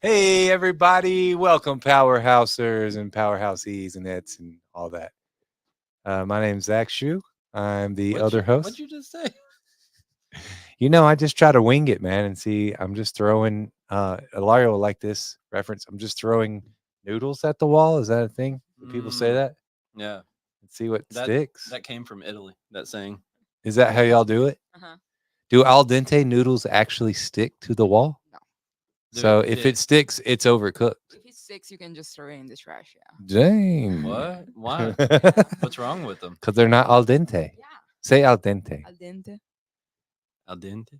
Hey, everybody. Welcome, Powerhousers and Powerhouseies and Ets and all that. My name's Zach Shu. I'm the other host. What'd you just say? I just try to wing it, man, and see. I'm just throwing, Ilario will like this reference. I'm just throwing noodles at the wall. Is that a thing? Do people say that? Yeah. Let's see what sticks. That came from Italy, that saying. Is that how y'all do it? Uh-huh. Do al dente noodles actually stick to the wall? No. So if it sticks, it's overcooked. If it's 6, you can just throw it in the trash. Yeah. Dang. What? Why? What's wrong with them? Because they're not al dente. Yeah. Say al dente. Al dente. Al dente?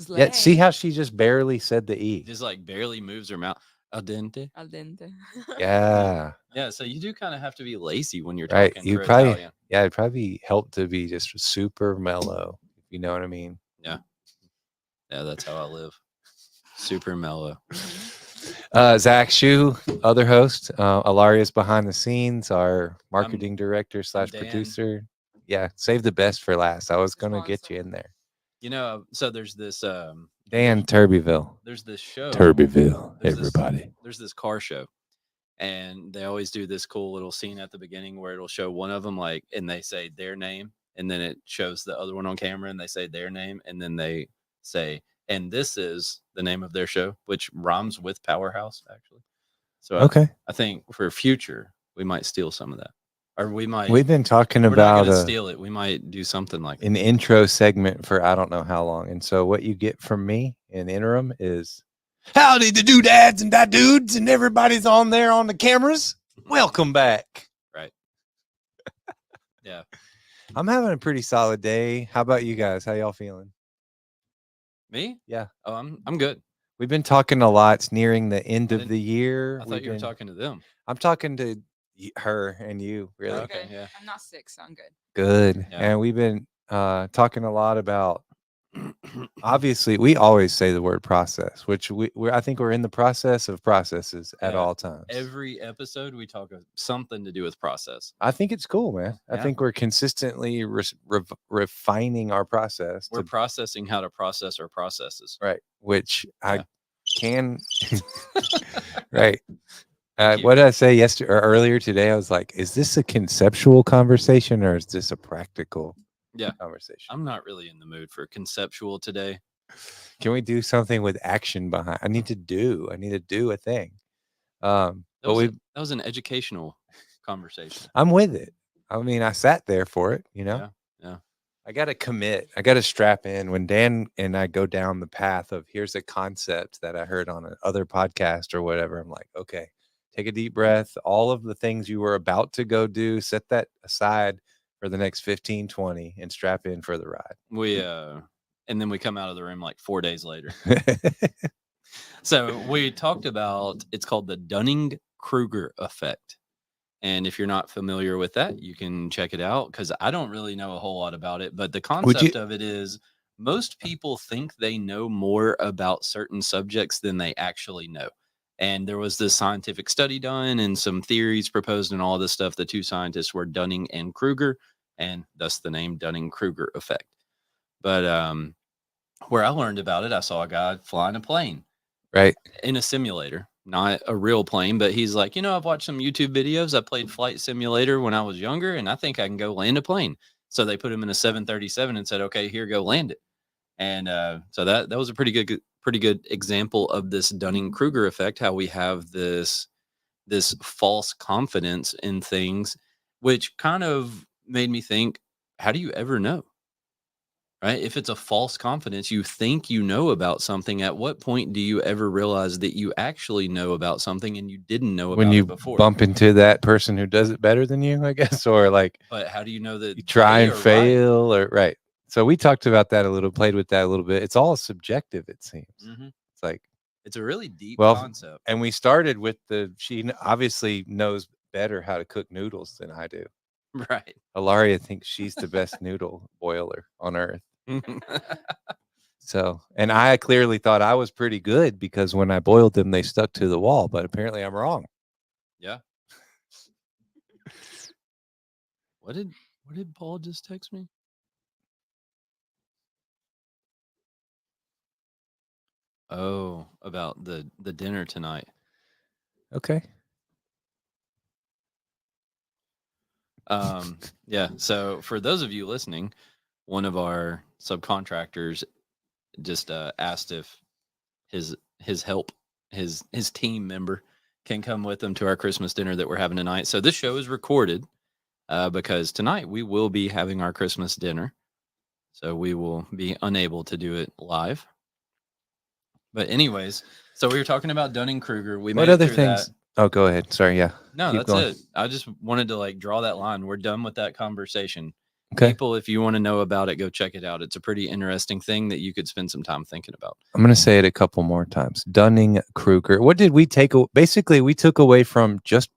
Yeah, see how she just barely said the E. Just like barely moves her mouth. Al dente? Al dente. Yeah. Yeah, so you do kind of have to be lazy when you're Right. talking You for probably, Italian. yeah, it'd probably help to be just super mellow. If you know what I mean? Yeah. Yeah, that's how I live. Super mellow. Zach Shu, other host. Ilaria's behind the scenes, our marketing director / Dan. producer. Yeah, save the best for last. I was going to get you in there. You know, so there's this Dan Turbyville. There's this show. Turbyville, everybody. There's this car show. And they always do this cool little scene at the beginning where it'll show one of them and they say their name, and then it shows the other one on camera and they say their name, and then they say, and this is the name of their show, which rhymes with Powerhouse, actually. So okay. I think for future, we might steal some of that. Or we might. We've been talking we're about not going to steal it. We might do something like an intro segment for I don't know how long. And so what you get from me in interim is howdy the doodads and that dudes and everybody's on there on the cameras. Welcome back. Right. Yeah. I'm having a pretty solid day. How about you guys? How y'all feeling? Me? Yeah. Oh, I'm good. We've been talking a lot. It's nearing the end of the year. I thought you were talking to them. I'm talking to her and you, really. Okay, yeah. I'm not sick, so I'm good. Good. Yeah. And we've been talking a lot about, obviously, we always say the word process, which I think we're in the process of processes at all times. Every episode, we talk of something to do with process. I think it's cool, man. Yeah. I think we're consistently refining our process. We're processing how to process our processes. Right. Which I can. Right. What did I say yesterday or earlier today? I was like, is this a conceptual conversation or is this a practical conversation? I'm not really in the mood for conceptual today. Can we do something with action behind? I need to do a thing. That was an educational conversation. I'm with it. I mean, I sat there for it, Yeah. I got to commit. I got to strap in. When Dan and I go down the path of here's a concept that I heard on another podcast or whatever, I'm like, okay, take a deep breath. All of the things you were about to go do, set that aside for the next 15, 20 and strap in for the ride. And then we come out of the room like 4 days later. So we talked about, it's called the Dunning-Kruger effect. And if you're not familiar with that, you can check it out because I don't really know a whole lot about it. But the concept of it is most people think they know more about certain subjects than they actually know. And there was this scientific study done and some theories proposed and all this stuff. The two scientists were Dunning and Kruger, and thus the name Dunning-Kruger effect. But where I learned about it, I saw a guy flying a plane. Right. In a simulator. Not a real plane, but he's like, I've watched some YouTube videos. I played Flight Simulator when I was younger, and I think I can go land a plane. So they put him in a 737 and said, okay, here, go land it. And so that was a pretty good example of this Dunning-Kruger effect, how we have this false confidence in things, which kind of made me think, how do you ever know? Right? If it's a false confidence, you think you know about something. At what point do you ever realize that you actually know about something and you didn't know about it before? When you bump into that person who does it better than you, I guess, or like. But how do you know that you try and fail or right? So we talked about that a little, played with that a little bit. It's all subjective, it seems. Mm-hmm. It's like it's a really deep concept. And we started with she obviously knows better how to cook noodles than I do. Right. Ilaria thinks she's the best noodle boiler on earth. So, and I clearly thought I was pretty good because when I boiled them, they stuck to the wall, but apparently I'm wrong. Yeah. What did Paul just text me? Oh, about the dinner tonight. Okay. Yeah. So for those of you listening, one of our subcontractors just asked if his help, his team member, can come with them to our Christmas dinner that we're having tonight. So this show is recorded because tonight we will be having our Christmas dinner. So we will be unable to do it live. But anyways, so we were talking about Dunning Kruger. We What made it other through that. things? Oh, go ahead. Sorry. Yeah. No, Keep that's going. it. I just wanted to like draw that line. We're done with that conversation. Okay. People, if you want to know about it, go check it out. It's a pretty interesting thing that you could spend some time thinking about. I'm going to say it a couple more times. Dunning Kruger. What did we take? Basically, we took away from just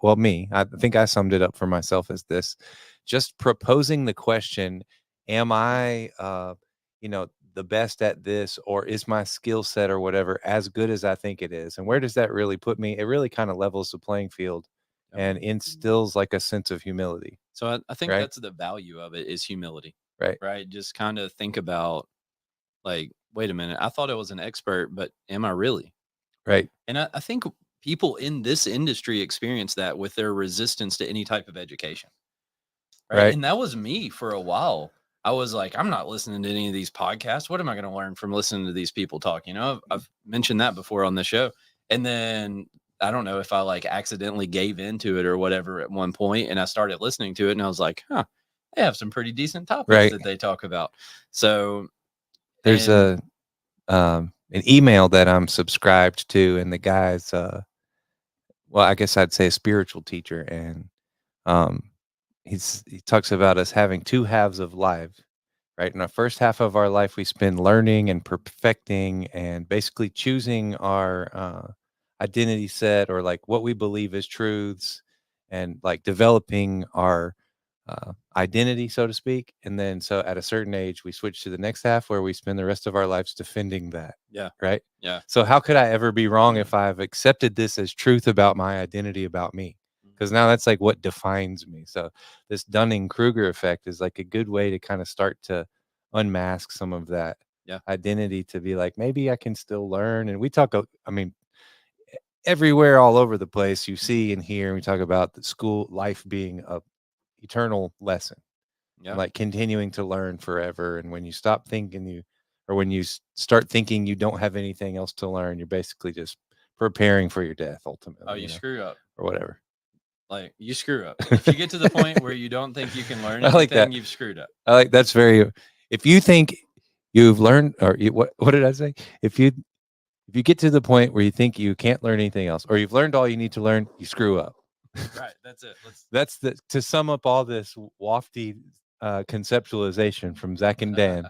well, me. I think I summed it up for myself as this: just proposing the question, "Am I, the best at this, or is my skill set or whatever as good as I think it is? And where does that really put me?" It really kind of levels the playing field Yep. and instills like a sense of humility. So I think Right? that's the value of it, is humility. Right. Right. Just kind of think about, like, wait a minute, I thought I was an expert, but am I really? Right. And I think people in this industry experience that with their resistance to any type of education. Right. Right. And that was me for a while. I was like, I'm not listening to any of these podcasts. What am I going to learn from listening to these people talk? You know, I've mentioned that before on the show. And then I don't know if I like accidentally gave into it or whatever at one point, and I started listening to it, and I was like, huh, they have some pretty decent topics Right. that they talk about. So there's an email that I'm subscribed to, and the guy's well, I guess I'd say a spiritual teacher, and um he talks about us having two halves of life, right? In the first half of our life, we spend learning and perfecting and basically choosing our identity set, or like what we believe is truths, and like developing our identity, so to speak. And then, so at a certain age, we switch to the next half where we spend the rest of our lives defending that. Yeah. Right. Yeah. So how could I ever be wrong if I've accepted this as truth about my identity, about me? Because now that's like what defines me. So this Dunning-Kruger effect is like a good way to kind of start to unmask some of that identity, to be like, maybe I can still learn. And we talk, I mean, everywhere, all over the place, you see and hear, and we talk about the school life being a eternal lesson. Yeah. Like continuing to learn forever. And when you stop thinking when you start thinking you don't have anything else to learn, you're basically just preparing for your death ultimately. Oh, you screw up. Or whatever. Like, you screw up. If you get to the point where you don't think you can learn I like anything, that. you've screwed up. I like that's very. If you think you've learned, or what did I say? If you get to the point where you think you can't learn anything else, or you've learned all you need to learn, you screw up. Right. That's it. That's to sum up all this wafty conceptualization from Zach and Dan.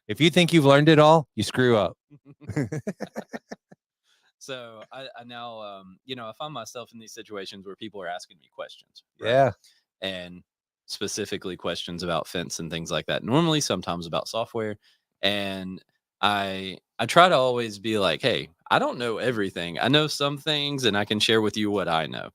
If you think you've learned it all, you screw up. So I now, I find myself in these situations where people are asking me questions. Right? Yeah. And specifically questions about fence and things like that. Normally, sometimes about software. And I try to always be like, hey, I don't know everything. I know some things, and I can share with you what I know.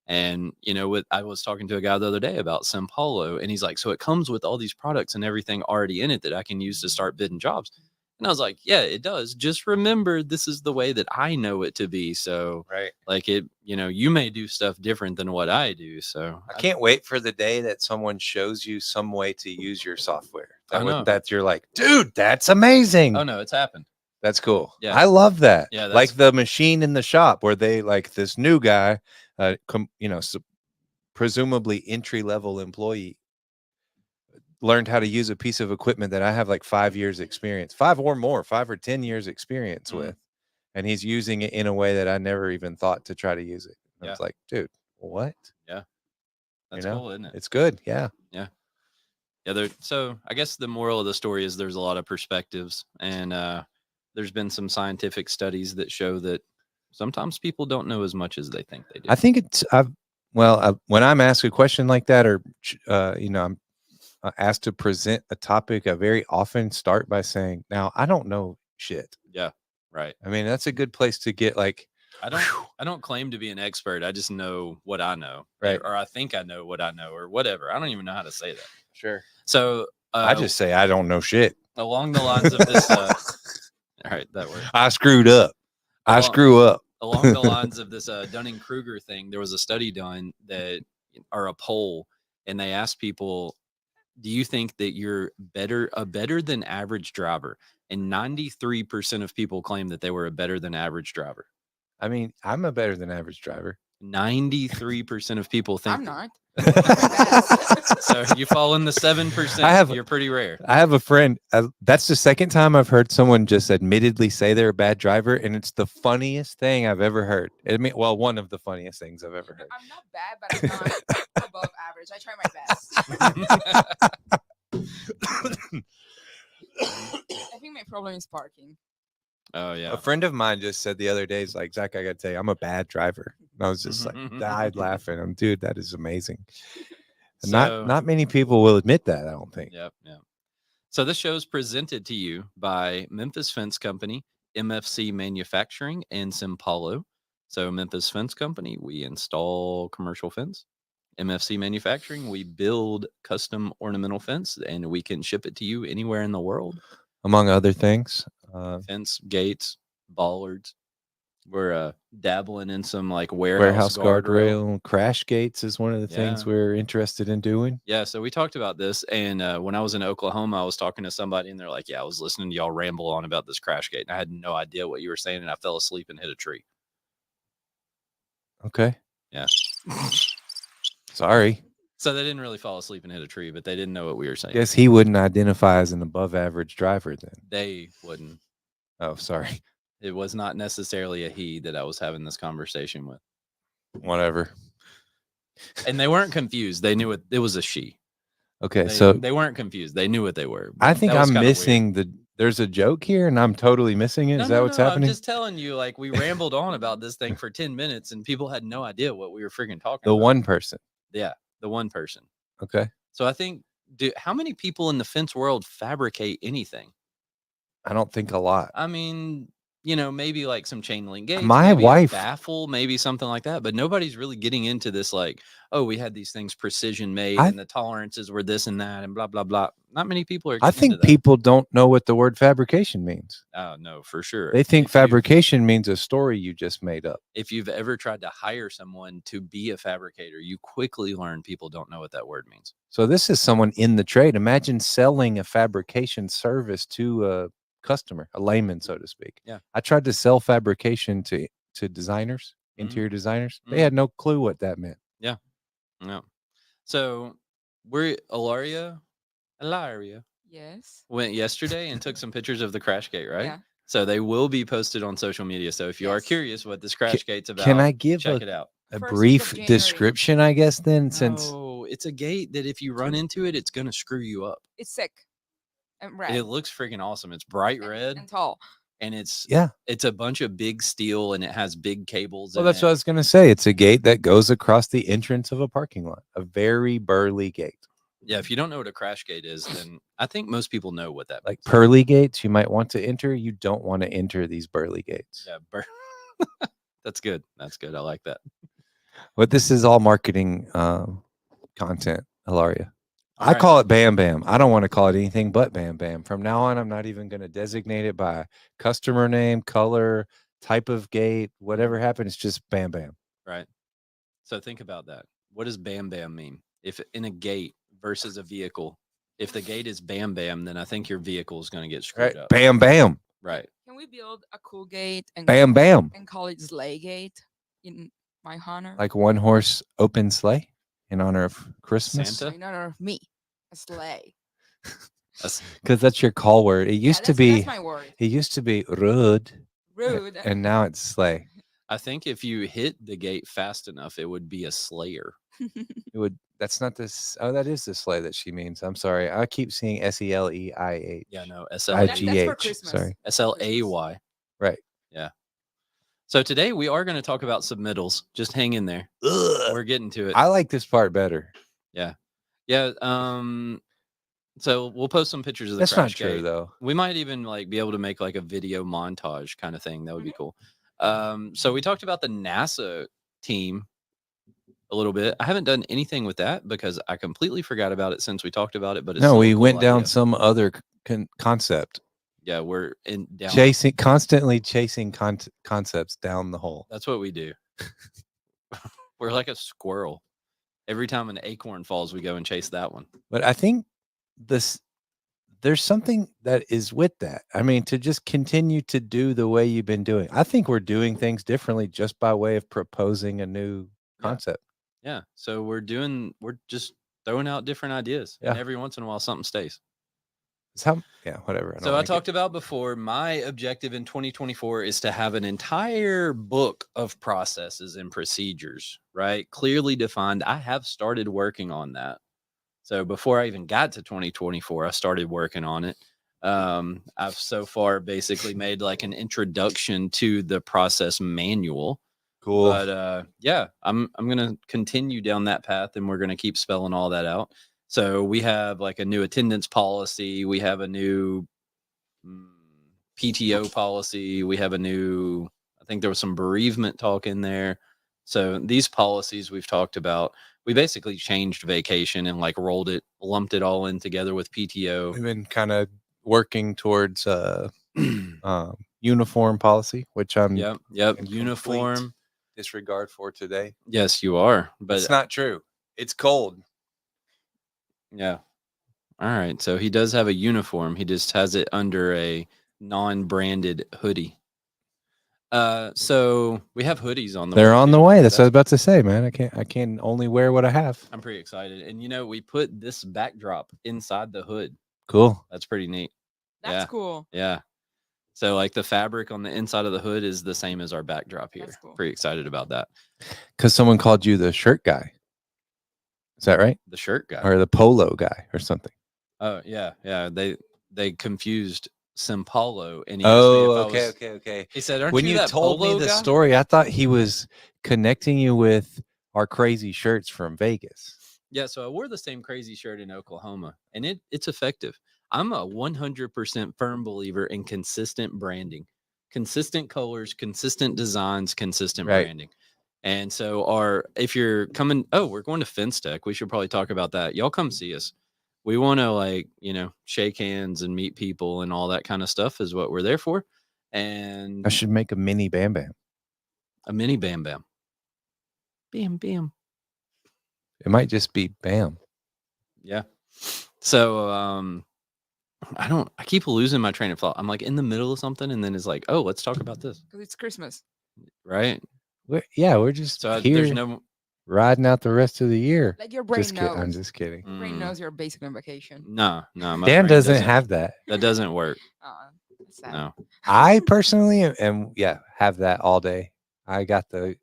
And I was talking to a guy the other day about Simpolo, and he's like, so it comes with all these products and everything already in it that I can use to start bidding jobs. And I was like, yeah, it does. Just remember, this is the way that I know it to be. So, right, like, you may do stuff different than what I do. So I can't wait for the day that someone shows you some way to use your software. That you're like, dude, that's amazing. Oh no, it's happened. That's cool. Yeah. I love that. Yeah, like the machine in the shop where they, like, this new guy, presumably entry level employee, learned how to use a piece of equipment that I have like 5 years experience, 5 or 10 years experience with. And he's using it in a way that I never even thought to try to use it. I was like, dude, what? Yeah. That's cool, isn't it? It's good. Yeah. Yeah. Yeah. So I guess the moral of the story is there's a lot of perspectives, and there's been some scientific studies that show that sometimes people don't know as much as they think they do. I think when I'm asked a question like that, or, I'm asked to present a topic, I very often start by saying, now, I don't know shit. Yeah. Right. I mean, that's a good place to get, like, I don't claim to be an expert. I just know what I know. Right. Or I think I know what I know, or whatever. I don't even know how to say that. Sure. So I just say I don't know shit. Along the lines of this, All right, that works. I screwed up. I Along- screw up. Along the lines of this Dunning-Kruger thing, there was a study done that, or a poll, and they asked people, do you think that you're a better than average driver? And 93% of people claim that they were a better than average driver. I mean, I'm a better than average driver. 93% of people think I'm not. so. You fall in the 7%. You're pretty rare. I have a friend. That's the second time I've heard someone just admittedly say they're a bad driver, and it's the funniest thing I've ever heard. I mean, well, one of the funniest things I've ever heard. I'm not bad, but I'm not above average. I try my best. I think my problem is parking. Oh yeah. A friend of mine just said the other day, "Is like, Zach, I got to tell you, I'm a bad driver." And I was just like, died laughing. I'm, dude, that is amazing. So, not many people will admit that, I don't think. Yep. So this show is presented to you by Memphis Fence Company, MFC Manufacturing, and Simpalo. So Memphis Fence Company, we install commercial fence. MFC Manufacturing, we build custom ornamental fence, and we can ship it to you anywhere in the world. Among other things, Fence, gates, bollards. We're dabbling in some like warehouse guardrail, crash gates is one of the things we're interested in doing. Yeah, so we talked about this, and when I was in Oklahoma, I was talking to somebody, and they're like, "Yeah, I was listening to y'all ramble on about this crash gate, and I had no idea what you were saying, and I fell asleep and hit a tree." Okay. Yeah. Sorry. So they didn't really fall asleep and hit a tree, but they didn't know what we were saying. Guess he wouldn't identify as an above average driver then. They wouldn't. Oh, sorry. It was not necessarily a he that I was having this conversation with. Whatever. And they weren't confused. They knew it was a she. Okay, they weren't confused. They knew what they were. I think I'm missing there's a joke here and I'm totally missing it. Is that what's happening? I'm just telling you, like, we rambled on about this thing for 10 minutes and people had no idea what we were freaking talking about. The one person. Yeah, the one person. Okay. So I think, how many people in the fence world fabricate anything? I don't think a lot. I mean, maybe like some chain link gates. My wife, baffle, maybe something like that. But nobody's really getting into this. Like, oh, we had these things precision made, and the tolerances were this and that, and blah blah blah. Not many people are. I think people don't know what the word fabrication means. Oh no, for sure. They think fabrication means a story you just made up. If you've ever tried to hire someone to be a fabricator, you quickly learn people don't know what that word means. So this is someone in the trade. Imagine selling a fabrication service to a customer, a layman, so to speak. Yeah. I tried to sell fabrication to designers, interior designers. They had no clue what that meant. Yeah. No. So we're Ilaria Yes. went yesterday and took some pictures of the crash gate, right? Yeah. So they will be posted on social media. So if you are curious what this crash gate's about, can I give check it out. A 1st brief of January. description, I guess, then, since No, it's a gate that if you run into it, it's going to screw you up. It's sick and red. It looks freaking awesome. It's bright red and tall. and it's yeah, it's a bunch of big steel and it has big cables. Well, that's what I was going to say. It's a gate that goes across the entrance of a parking lot, a very burly gate. Yeah, if you don't know what a crash gate is, then I think most people know what that like means. Pearly gates you might want to enter. You don't want to enter these burly gates. Yeah, that's good. That's good. I like that. But this is all marketing content, Hilaria. I Right. call it Bam Bam. I don't want to call it anything but Bam Bam. From now on, I'm not even going to designate it by customer name, color, type of gate, whatever happens, just Bam Bam. Right. So think about that. What does Bam Bam mean? If in a gate versus a vehicle, if the gate is Bam Bam, then I think your vehicle is going to get screwed up. Bam Bam. Right. Can we build a cool gate and Bam Bam. and call it Sleigh Gate in my honor? Like one horse open sleigh in honor of Christmas. Santa? In honor of me, a sleigh. Because that's your call word. It used to be. That's my word. It used to be rude. Rude. And now it's sleigh. I think if you hit the gate fast enough, it would be a slayer. It would. That's not this. Oh, that is the sleigh that she means. I'm sorry. I keep seeing SELEIH. Yeah, no, That's for IGH. Christmas. Sorry. SLAY. Right. Yeah. So today we are going to talk about submittals. Just hang in there. Ugh. We're getting to it. I like this part better. Yeah. So we'll post some pictures of the That's not crash true gate. though. We might even like be able to make like a video montage kind of thing. That would be cool. So we talked about the NASA team a little bit. I haven't done anything with that because I completely forgot about it since we talked about it. But it's No, still we a cool went down idea. some other concept. Yeah, we're in down. constantly chasing concepts down the hole. That's what we do. We're like a squirrel. Every time an acorn falls, we go and chase that one. But I think there's something that is with that. I mean, to just continue to do the way you've been doing. I think we're doing things differently just by way of proposing a new concept. Yeah. So we're just throwing out different ideas, and Yeah. every once in a while something stays. Whatever. So I talked about before, my objective in 2024 is to have an entire book of processes and procedures, right? Clearly defined. I have started working on that. So before I even got to 2024, I started working on it. I've so far basically made like an introduction to the process manual. Cool. But yeah, I'm gonna continue down that path, and we're gonna keep spelling all that out. So we have like a new attendance policy. We have a new PTO policy. We have a new, I think there was some bereavement talk in there. So these policies we've talked about, we basically changed vacation and like lumped it all in together with PTO. We've been kind of working towards uniform policy, which I'm Yep, in uniform complete disregard for today. Yes, you are, but it's not true. It's cold. Yeah. All right. So he does have a uniform. He just has it under a non-branded hoodie. So we have hoodies on the way. They're on the way. That's what I was about to say, man. I can only wear what I have. I'm pretty excited. And we put this backdrop inside the hood. Cool. That's pretty neat. That's cool. Yeah. So like the fabric on the inside of the hood is the same as our backdrop here. Cool. Pretty excited about that. Because someone called you the shirt guy. Is that right? The shirt guy. Or the polo guy or something. Oh, yeah. Yeah. They confused Simpolo. And he okay. He said, "Aren't when you you that told polo me the guy?" story, I thought he was connecting you with our crazy shirts from Vegas. Yeah, so I wore the same crazy shirt in Oklahoma, and it's effective. I'm a 100% firm believer in consistent branding, consistent colors, consistent designs, consistent branding. And so if you're coming, we're going to Fence Tech. We should probably talk about that. Y'all come see us. We want to shake hands and meet people and all that kind of stuff is what we're there for. And I should make a mini Bam Bam. A mini Bam Bam. Bam Bam. It might just be Bam. Yeah. So I keep losing my train of thought. I'm like in the middle of something, and then it's like, oh, let's talk about this. Because it's Christmas. Right? We're just here riding out the rest of the year. Like your brain knows. I'm just kidding. Your brain knows you're basically on vacation. No. Dan doesn't have that. That doesn't work. Sad. No. I personally have that all day. I got the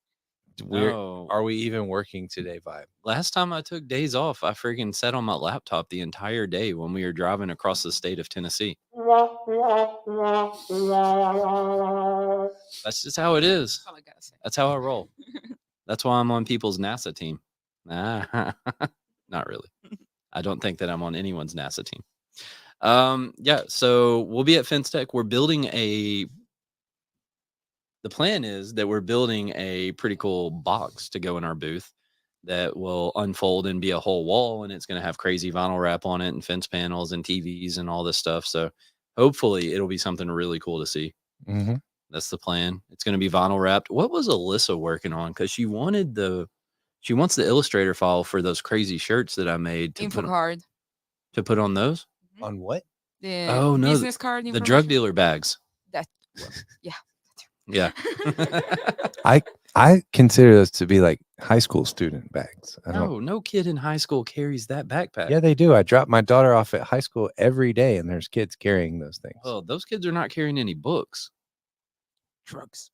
weird. No. Are we even working today vibe? Last time I took days off, I freaking sat on my laptop the entire day when we were driving across the state of Tennessee. That's just how it is. That's all I gotta say. That's how I roll. That's why I'm on people's NASA team. Not really. I don't think that I'm on anyone's NASA team. So we'll be at Fence Tech. We're building the plan is that we're building a pretty cool box to go in our booth that will unfold and be a whole wall, and it's going to have crazy vinyl wrap on it and fence panels and TVs and all this stuff. So hopefully it'll be something really cool to see. Mm-hmm. That's the plan. It's going to be vinyl wrapped. What was Alyssa working on? Because she wants the Illustrator file for those crazy shirts that I made Info card to put on those. On what? The business card. The drug dealer bags. Yeah. I consider those to be like high school student bags. No kid in high school carries that backpack. Yeah, they do. I drop my daughter off at high school every day, and there's kids carrying those things. Oh, those kids are not carrying any books. Drugs.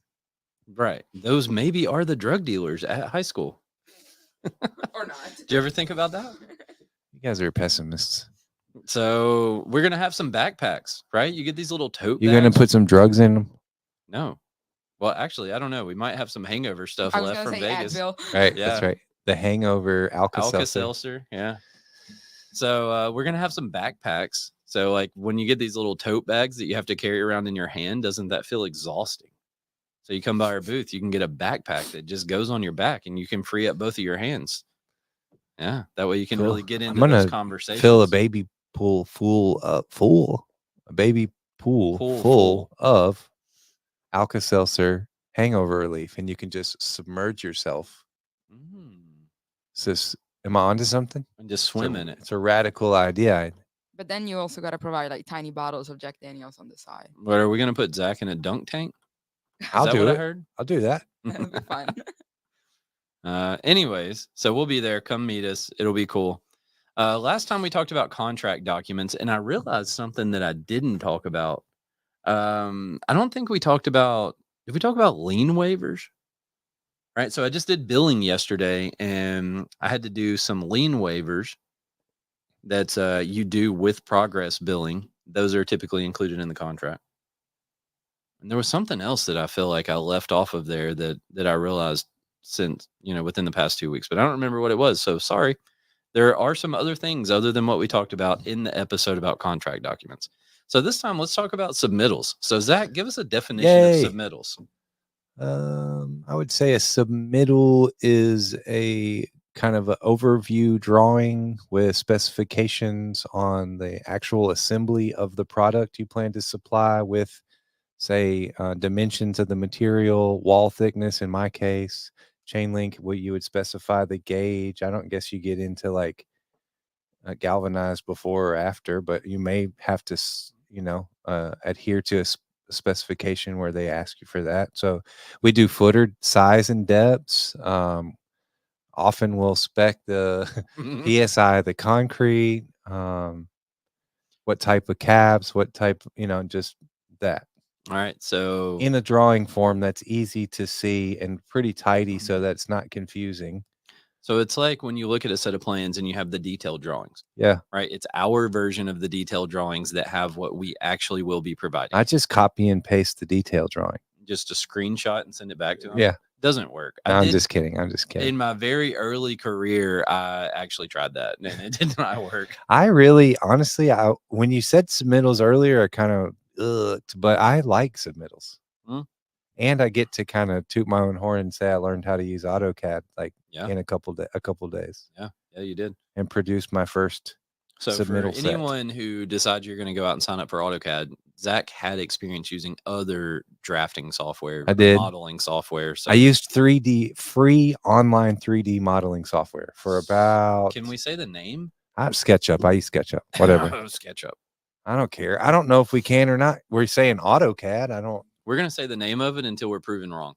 Right. Those maybe are the drug dealers at high school. Or not. Did you ever think about that? You guys are pessimists. So we're going to have some backpacks, right? You get these little tote You're bags. going to put some drugs in them? No. Well, actually, I don't know. We might have some hangover stuff left from Vegas. Right. Yeah. That's right. The hangover Alka-Seltzer. Yeah. So we're going to have some backpacks. So like when you get these little tote bags that you have to carry around in your hand, doesn't that feel exhausting? So you come by our booth, you can get a backpack that just goes on your back and you can free up both of your hands. Yeah. That way you can really get into those conversations. Fill a baby pool pool Pool full of Alka-Seltzer hangover relief, and you can just submerge yourself. Am I onto something? And just swim in it. It's a radical idea. But then you also got to provide like tiny bottles of Jack Daniels on the side. But are we going to put Zach in a dunk tank? I'll that do what it. I heard? I'll do that. That'll be fun. Anyways, so we'll be there. Come meet us. It'll be cool. Last time we talked about contract documents, and I realized something that I didn't talk about. I don't think we talked about. Did we talk about lien waivers? Right. So I just did billing yesterday, and I had to do some lien waivers. That's you do with progress billing. Those are typically included in the contract. And there was something else that I feel like I left off of there that I realized since, within the past 2 weeks, but I don't remember what it was. So sorry. There are some other things other than what we talked about in the episode about contract documents. So this time let's talk about submittals. So Zach, give us a definition of submittals. I would say a submittal is a kind of an overview drawing with specifications on the actual assembly of the product you plan to supply with, say, dimensions of the material, wall thickness in my case, chain link, what you would specify the gauge. I don't guess you get into like galvanized before or after, but you may have to, adhere to a specification where they ask you for that. So we do footer size and depths. Often we'll spec the PSI of the concrete, what type of caps, what type, just that. All right. So in a drawing form that's easy to see and pretty tidy so that's not confusing. So it's like when you look at a set of plans and you have the detailed drawings. Yeah. Right. It's our version of the detailed drawings that have what we actually will be providing. I just copy and paste the detail drawing. Just a screenshot and send it back to them. Yeah. Doesn't work. No, I'm just kidding. In my very early career, I actually tried that and it did not work. I really, honestly, when you said submittals earlier, I kind of, but I like submittals. And I get to kind of toot my own horn and say I learned how to use AutoCAD in a couple days. Yeah, you did. And produce my first submittal for anyone who decides you're going to go out and sign up for AutoCAD, Zach had experience using other drafting software. I did. Modeling software. So I used free online 3D modeling software for about. Can we say the name? SketchUp. I use SketchUp. Whatever. SketchUp. I don't care. I don't know if we can or not. We're saying AutoCAD. We're going to say the name of it until we're proven wrong.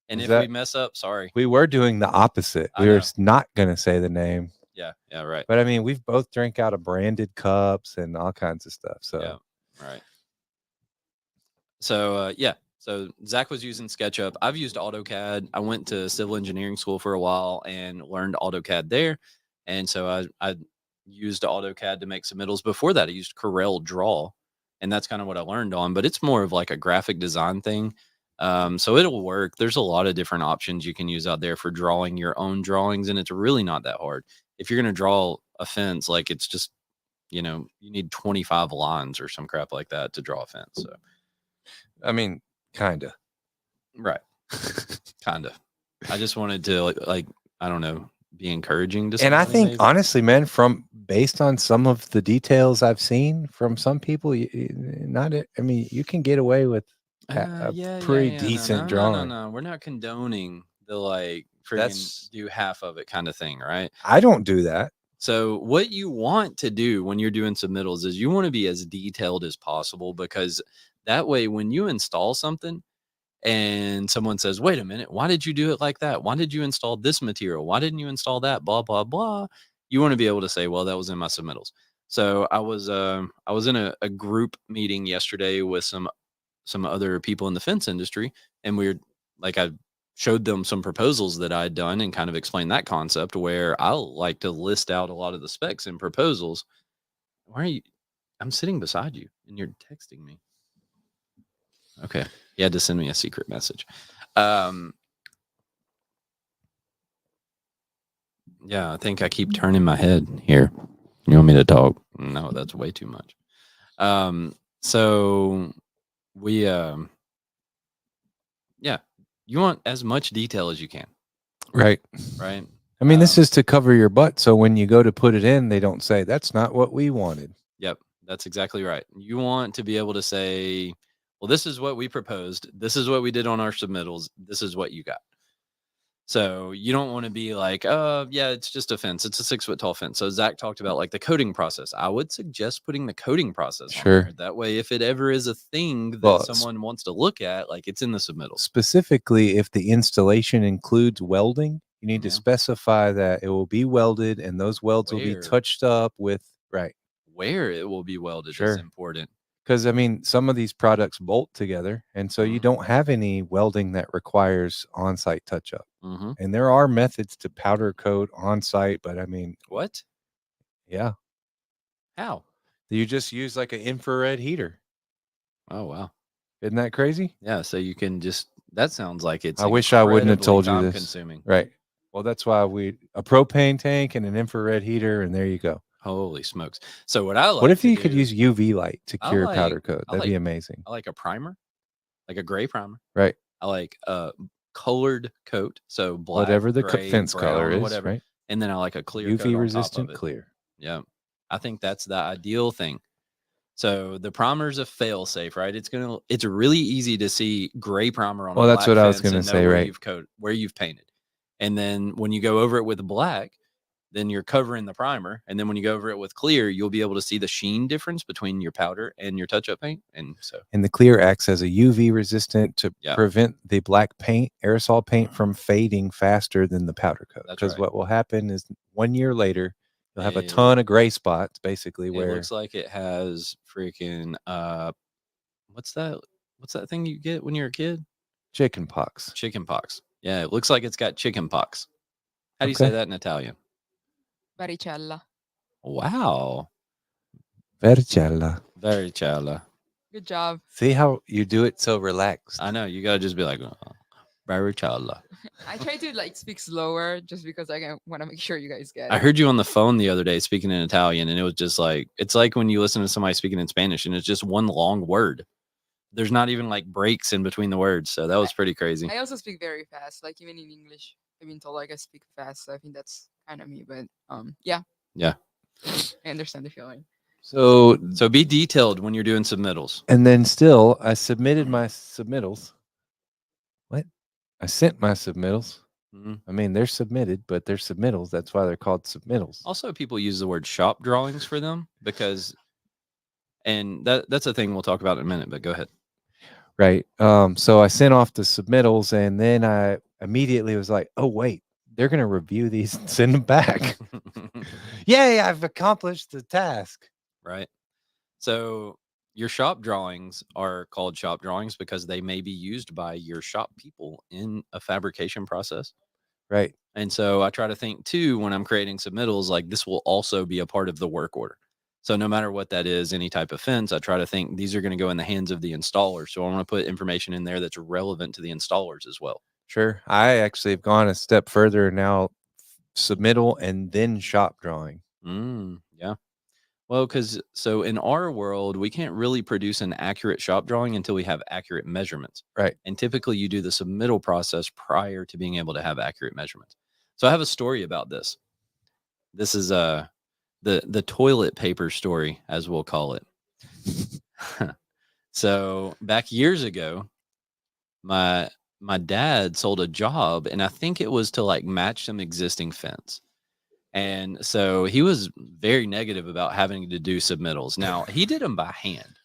And if we mess up, sorry. We were doing the opposite. We were not going to say the name. Yeah, right. But I mean, we've both drank out of branded cups and all kinds of stuff. So, yeah, right. So, So Zach was using SketchUp. I've used AutoCAD. I went to civil engineering school for a while and learned AutoCAD there. And so I used AutoCAD to make submittals. Before that, I used Corel Draw. And that's kind of what I learned on, but it's more of like a graphic design thing. So it'll work. There's a lot of different options you can use out there for drawing your own drawings. And it's really not that hard. If you're going to draw a fence, like it's just, you need 25 lines or some crap like that to draw a fence. So, I mean, kind of. Right. Kind of. I just wanted to I don't know, be encouraging to and I think honestly, man, based on some of the details I've seen from some people, you can get away with a pretty decent drawing. No, we're not condoning the freaking do half of it kind of thing, right? I don't do that. So what you want to do when you're doing submittals is you want to be as detailed as possible, because that way when you install something and someone says, wait a minute, why did you do it like that? Why did you install this material? Why didn't you install that? Blah, blah, blah. You want to be able to say, well, that was in my submittals. So I was in a group meeting yesterday with some other people in the fence industry. And I showed them some proposals that I'd done and kind of explained that concept, where I like to list out a lot of the specs and proposals. Why are you? I'm sitting beside you and you're texting me. Okay. He had to send me a secret message. Yeah, I think I keep turning my head here. You want me to talk? No, that's way too much. So we, you want as much detail as you can. Right. Right. I mean, this is to cover your butt. So when you go to put it in, they don't say, that's not what we wanted. Yep. That's exactly right. You want to be able to say, well, this is what we proposed. This is what we did on our submittals. This is what you got. So you don't want to be like, yeah, it's just a fence. It's a 6 foot tall fence. So Zach talked about like the coding process. I would suggest putting the coding process on Sure. there. That way, if it ever is a thing that Well, someone wants to look at, like it's in the submittals. Specifically, if the installation includes welding, you need to Yeah. specify that it will be welded and those welds will be Where? touched up with, right. Where it will be welded is Sure. important. Because, I mean, some of these products bolt together, and so you Mhm. don't have any welding that requires on-site touch-up. Mhm. And there are methods to powder coat on-site, but, I mean, What? yeah, How? you just use like an infrared heater. Oh, wow. Isn't that crazy? Yeah. So you can just, that sounds like it's I wish I wouldn't have told you incredibly this. time-consuming. Right. Well, that's why a propane tank and an infrared heater, and there you go. Holy smokes. So what I like What if to you could do- use UV light to I cure like- powder coat? I That'd be like- amazing. I like a primer, like a gray primer. Right. I like a colored coat, so black, Whatever the gray, fence color brown, is, whatever. right? And then I like a clear coat UV on resistant top of it. clear. Yeah. I think that's the ideal thing. So the primer's a fail safe, right? It's really easy to see gray primer on Well, a that's black what I was fence gonna and know say, where right. you've painted. And then when you go over it with black, then you're covering the primer. And then when you go over it with clear, you'll be able to see the sheen difference between your powder and your touch-up paint. And so And the clear acts as a UV resistant to Yeah. prevent the black paint, aerosol paint from fading faster than the powder coat. That's Because right. what will happen is 1 year later, you'll have a It ton of gray spots, basically, It where looks like it has freaking what's that thing you get when you're a kid? chicken pox. Chicken pox. Yeah, it looks like it's got chicken pox. How do you say Okay. that in Italian? Varicella. Wow. Vercella. Very chala. Good job. See how you do it so relaxed. I know, you gotta just be like, very chala. I try to like speak slower just because I want to make sure you guys get I it. heard you on the phone the other day speaking in Italian, and it was just like, it's like when you listen to somebody speaking in Spanish and it's just one long word. There's not even like breaks in between the words. So that was pretty crazy. I also speak very fast. Like even in English, I've been told like I speak fast. So I think that's kind of me. But yeah. Yeah. I understand the feeling. So, So be detailed when you're doing submittals. and then still, I submitted my submittals. What? I sent my submittals. Mhm. I mean, they're submitted, but they're submittals. That's why they're called submittals. Also, people use the word shop drawings for them because, and that's a thing we'll talk about in a minute, but go ahead. Right. So I sent off the submittals, and then I immediately was like, oh, wait, they're going to review these and send them back. Yay, I've accomplished the task. Right. So your shop drawings are called shop drawings because they may be used by your shop people in a fabrication process. Right. And so I try to think too, when I'm creating submittals, like this will also be a part of the work order. So no matter what that is, any type of fence, I try to think these are going to go in the hands of the installer. So I want to put information in there that's relevant to the installers as well. Sure. I actually have gone a step further now, submittal and then shop drawing. Yeah. Well, because so in our world, we can't really produce an accurate shop drawing until we have accurate measurements. Right. And typically you do the submittal process prior to being able to have accurate measurements. So I have a story about this. This is the toilet paper story, as we'll call it. So back years ago, my dad sold a job, and I think it was to like match some existing fence. And so he was very negative about having to do submittals. Now, he did them by hand,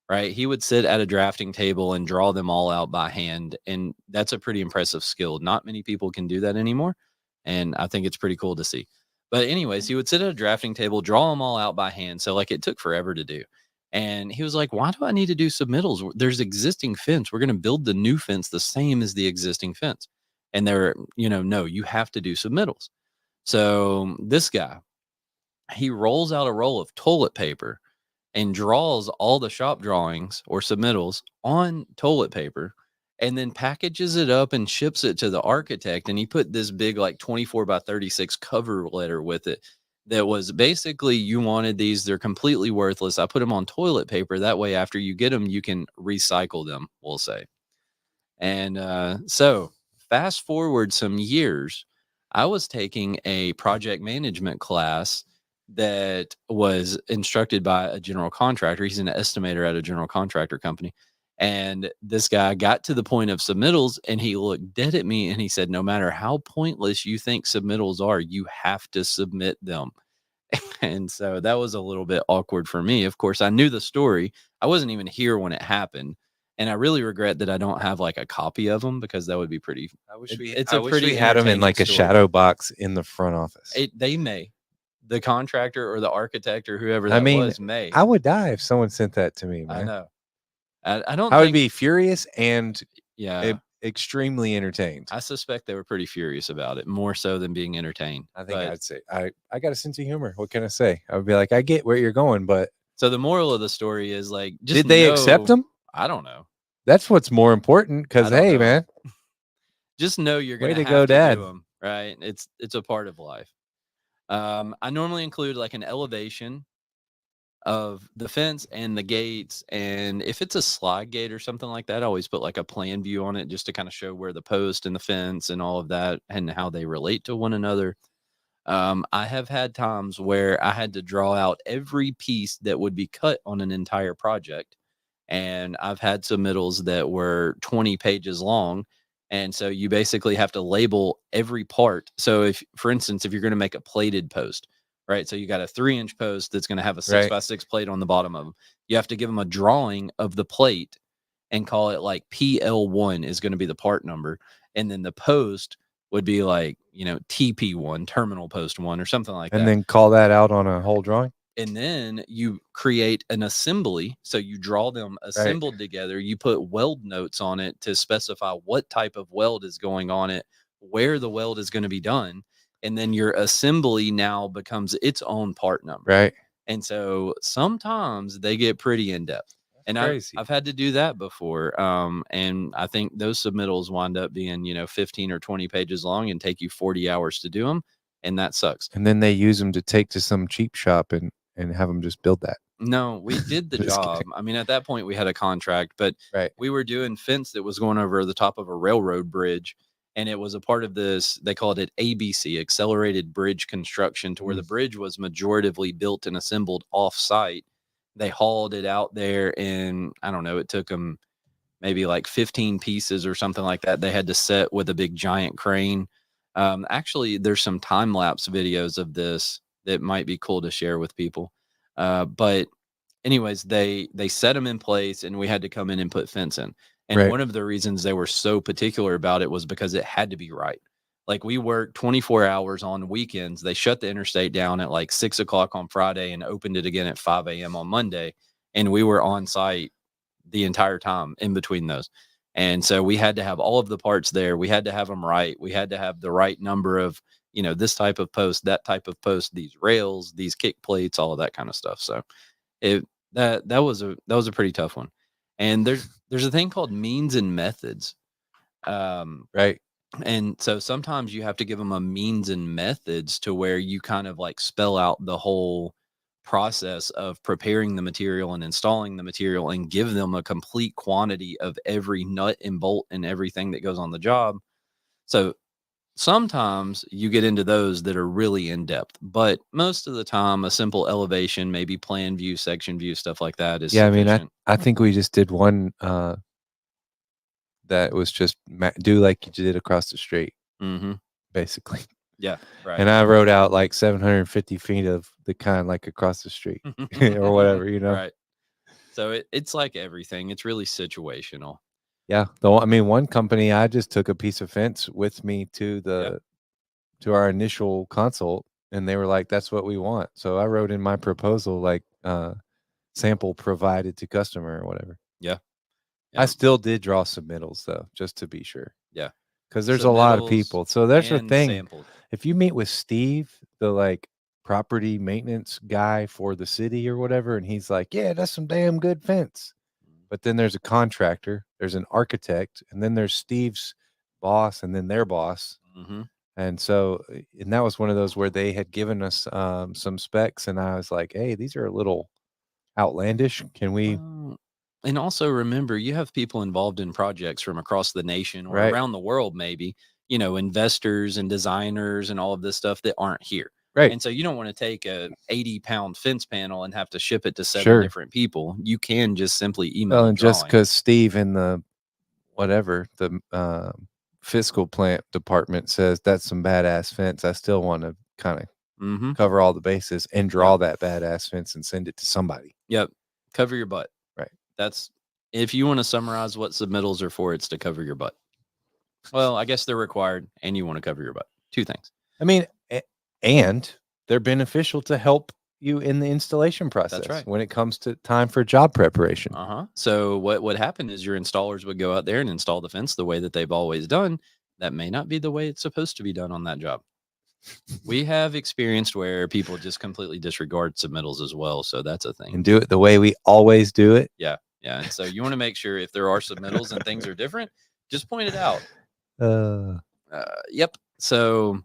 right? He would sit at a drafting table and draw them all out by hand. And that's a pretty impressive skill. Not many people can do that anymore. And I think it's pretty cool to see. But anyways, he would sit at a drafting table, draw them all out by hand. So like it took forever to do. And he was like, why do I need to do submittals? There's existing fence. We're going to build the new fence the same as the existing fence. And they're, no, you have to do submittals. So this guy, he rolls out a roll of toilet paper and draws all the shop drawings or submittals on toilet paper and then packages it up and ships it to the architect. And he put this big, like 24 by 36 cover letter with it that was basically, you wanted these, they're completely worthless. I put them on toilet paper. That way, after you get them, you can recycle them, we'll say. And so fast forward some years, I was taking a project management class that was instructed by a general contractor. He's an estimator at a general contractor company. And this guy got to the point of submittals and he looked dead at me and he said, no matter how pointless you think submittals are, you have to submit them. And so that was a little bit awkward for me. Of course, I knew the story. I wasn't even here when it happened. And I really regret that I don't have like a copy of them because that would be pretty. I wish we It's I a wish pretty we had them in entertaining like a story. shadow box in the front office. They may. The contractor or the architect or whoever I that mean, was may. I would die if someone sent that to me, man. I know. I don't I would think, be furious and yeah. extremely entertained. I suspect they were pretty furious about it, more so than being entertained. I think But- I'd say I got a sense of humor. What can I say? I would be like, I get where you're going, but so the moral of the story is like, just did they accept know- them? I don't know. That's what's more important. Because I don't hey, know. man, Just know you're Way gonna to have go, to Dad. do them, right? It's a part of life. I normally include like an elevation of the fence and the gates, and if it's a slide gate or something like that, I always put like a plan view on it just to kind of show where the post and the fence and all of that and how they relate to one another. I have had times where I had to draw out every piece that would be cut on an entire project. And I've had submittals that were 20 pages long. And so you basically have to label every part. So if, for instance, if you're going to make a plated post, right? So you got a 3-inch post that's going to have a 6x6 plate on the bottom of them. You have to give them a drawing of the plate and call it like PL1 is going to be the part number. And then the post would be like, TP1, terminal post 1 or something like that. and then call that out on a whole drawing. And then you create an assembly. So you draw them assembled together. You put weld notes on it to specify what type of weld is going on it, where the weld is going to be done. And then your assembly now becomes its own part number. Right. And so sometimes they get pretty in depth. And crazy. I've had to do that before. And I think those submittals wind up being, 15 or 20 pages long and take you 40 hours to do them. And that sucks. And then they use them to take to some cheap shop and have them just build that. No, we did the Just job. kidding. I mean, at that point we had a contract, but Right. we were doing fence that was going over the top of a railroad bridge. And it was a part of this, they called it ABC, accelerated bridge construction, to where the bridge was majoritively built and assembled off site. They hauled it out there, and I don't know, it took them maybe like 15 pieces or something like that. They had to set with a big giant crane. Actually, there's some time lapse videos of this that might be cool to share with people. But anyways, they set them in place, and we had to come in and put fence in. And Right. one of the reasons they were so particular about it was because it had to be right. Like, we worked 24 hours on weekends. They shut the interstate down at like 6 o'clock on Friday and opened it again at 5 a.m. on Monday. And we were on site the entire time in between those. And so we had to have all of the parts there. We had to have them right. We had to have the right number of, this type of post, that type of post, these rails, these kick plates, all of that kind of stuff. So that was a pretty tough one. And there's a thing called means and methods. Right. And so sometimes you have to give them a means and methods to where you kind of like spell out the whole process of preparing the material and installing the material and give them a complete quantity of every nut and bolt and everything that goes on the job. So sometimes you get into those that are really in depth, but most of the time a simple elevation, maybe plan view, section view, stuff like that is Yeah, I mean, sufficient. I think we just did one that was just do like you did across the street, Mm-hmm. basically. Yeah, right. And I wrote out like 750 feet of the kind like across the street or whatever, Right. So it's like everything. It's really situational. Yeah. Though, I mean, one company, I just took a piece of fence with me to our initial consult, and they were like, that's what we want. So I wrote in my proposal, like, sample provided to customer or whatever. Yeah. I still did draw submittals though, just to be sure. Yeah. Because there's a lot of Submittals people. So there's the and thing. sampled. If you meet with Steve, the like property maintenance guy for the city or whatever, and he's like, yeah, that's some damn good fence. But then there's a contractor, there's an architect, and then there's Steve's boss, and then their boss. Mm-hmm. And so, and that was one of those where they had given us some specs, and I was like, hey, these are a little outlandish. Can we? And also remember, you have people involved in projects from across the nation or Right. around the world, maybe, investors and designers and all of this stuff that aren't here. Right. And so you don't want to take a 80-pound fence panel and have to ship it to 7 Sure. different people. You can just simply email Well, a and just drawing. because Steve in the whatever the fiscal plant department says that's some badass fence, I still want to kind of Mm-hmm. cover all the bases and draw that badass fence and send it to somebody. Yep. Cover your butt. Right. That's if you want to summarize what submittals are for, it's to cover your butt. Well, I guess they're required and you want to cover your butt. 2 things. I mean, and they're beneficial to help you in the installation process right. when it comes to time for job preparation. So what would happen is your installers would go out there and install the fence the way that they've always done. That may not be the way it's supposed to be done on that job. We have experienced where people just completely disregard submittals as well. So that's a thing. And do it the way we always do it. Yeah. Yeah. And so you want to make sure if there are submittals and things are different, just point it out. Yep. So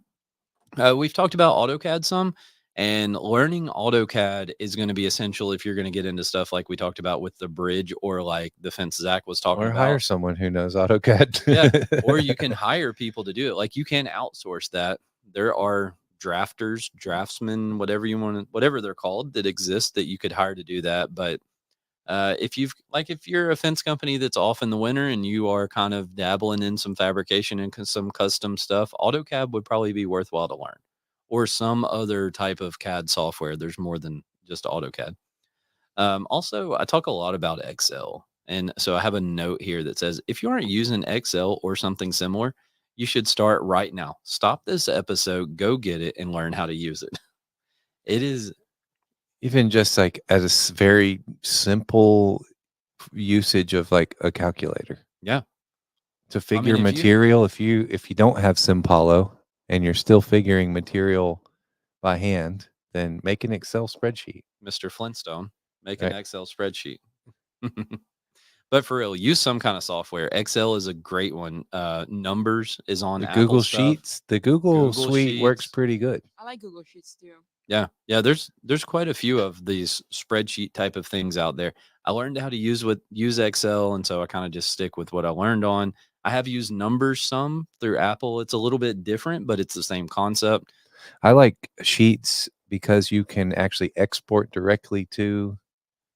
we've talked about AutoCAD some, and learning AutoCAD is going to be essential if you're going to get into stuff like we talked about with the bridge or like the fence Zach was talking about. Or hire someone who knows AutoCAD. Yeah. Or you can hire people to do it. Like you can outsource that. There are drafters, draftsmen, whatever you want, whatever they're called, that exist that you could hire to do that. But if you're a fence company that's off in the winter and you are kind of dabbling in some fabrication and some custom stuff, AutoCAD would probably be worthwhile to learn, or some other type of CAD software. There's more than just AutoCAD. Also, I talk a lot about Excel. And so I have a note here that says, if you aren't using Excel or something similar, you should start right now. Stop this episode, go get it, and learn how to use it. It is even just like as a very simple usage of like a calculator. Yeah. To figure material, if you don't have Simpalo and you're still figuring material by hand, then make an Excel spreadsheet. Mr. Flintstone, make an Excel spreadsheet. But for real, use some kind of software. Excel is a great one. Numbers is on Apple Google stuff. Sheets. The Google Suite Sheets works pretty good. I like Google Sheets too. Yeah. There's quite a few of these spreadsheet type of things out there. I learned how to use Excel, and so I kind of just stick with what I learned on. I have used Numbers some through Apple. It's a little bit different, but it's the same concept. I like Sheets because you can actually export directly to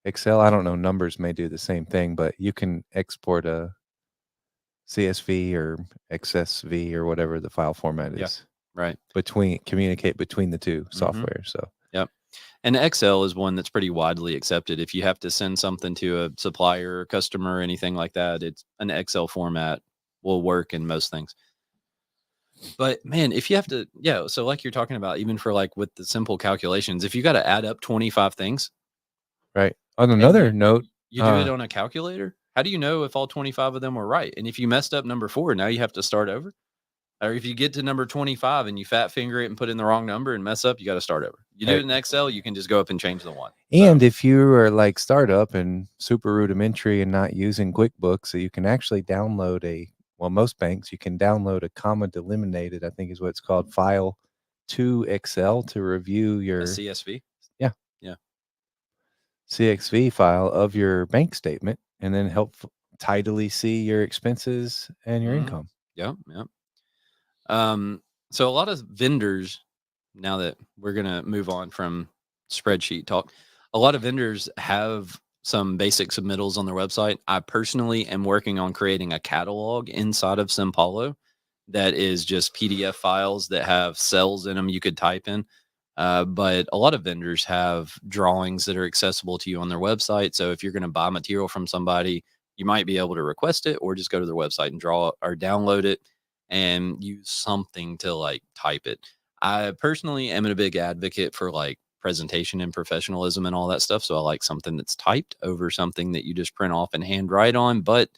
Excel. I don't know, Numbers may do the same thing, but you can export a CSV or XSV or whatever the file format is. Right. Communicate between the two software. So yep. And Excel is one that's pretty widely accepted. If you have to send something to a supplier or customer or anything like that, it's an Excel format will work in most things. But man, if you have to, so like you're talking about, even for like with the simple calculations, if you got to add up 25 things. Right. On another note, you do it on a calculator. How do you know if all 25 of them were right? And if you messed up number 4, now you have to start over. Or if you get to number 25 and you fat finger it and put in the wrong number and mess up, you got to start over. You do it in Excel, you can just go up and change the 1. And if you are like startup and super rudimentary and not using QuickBooks, so you can actually download most banks, you can download a comma delimited, I think is what it's called, file to Excel to review your CSV. Yeah. CXV file of your bank statement and then help tidily see your expenses and your income. Yep. So a lot of vendors, now that we're going to move on from spreadsheet talk, a lot of vendors have some basic submittals on their website. I personally am working on creating a catalog inside of Simpalo that is just PDF files that have cells in them you could type in. But a lot of vendors have drawings that are accessible to you on their website. So if you're going to buy material from somebody, you might be able to request it or just go to their website and draw or download it and use something to like type it. I personally am a big advocate for like presentation and professionalism and all that stuff. So I like something that's typed over something that you just print off and hand write on. But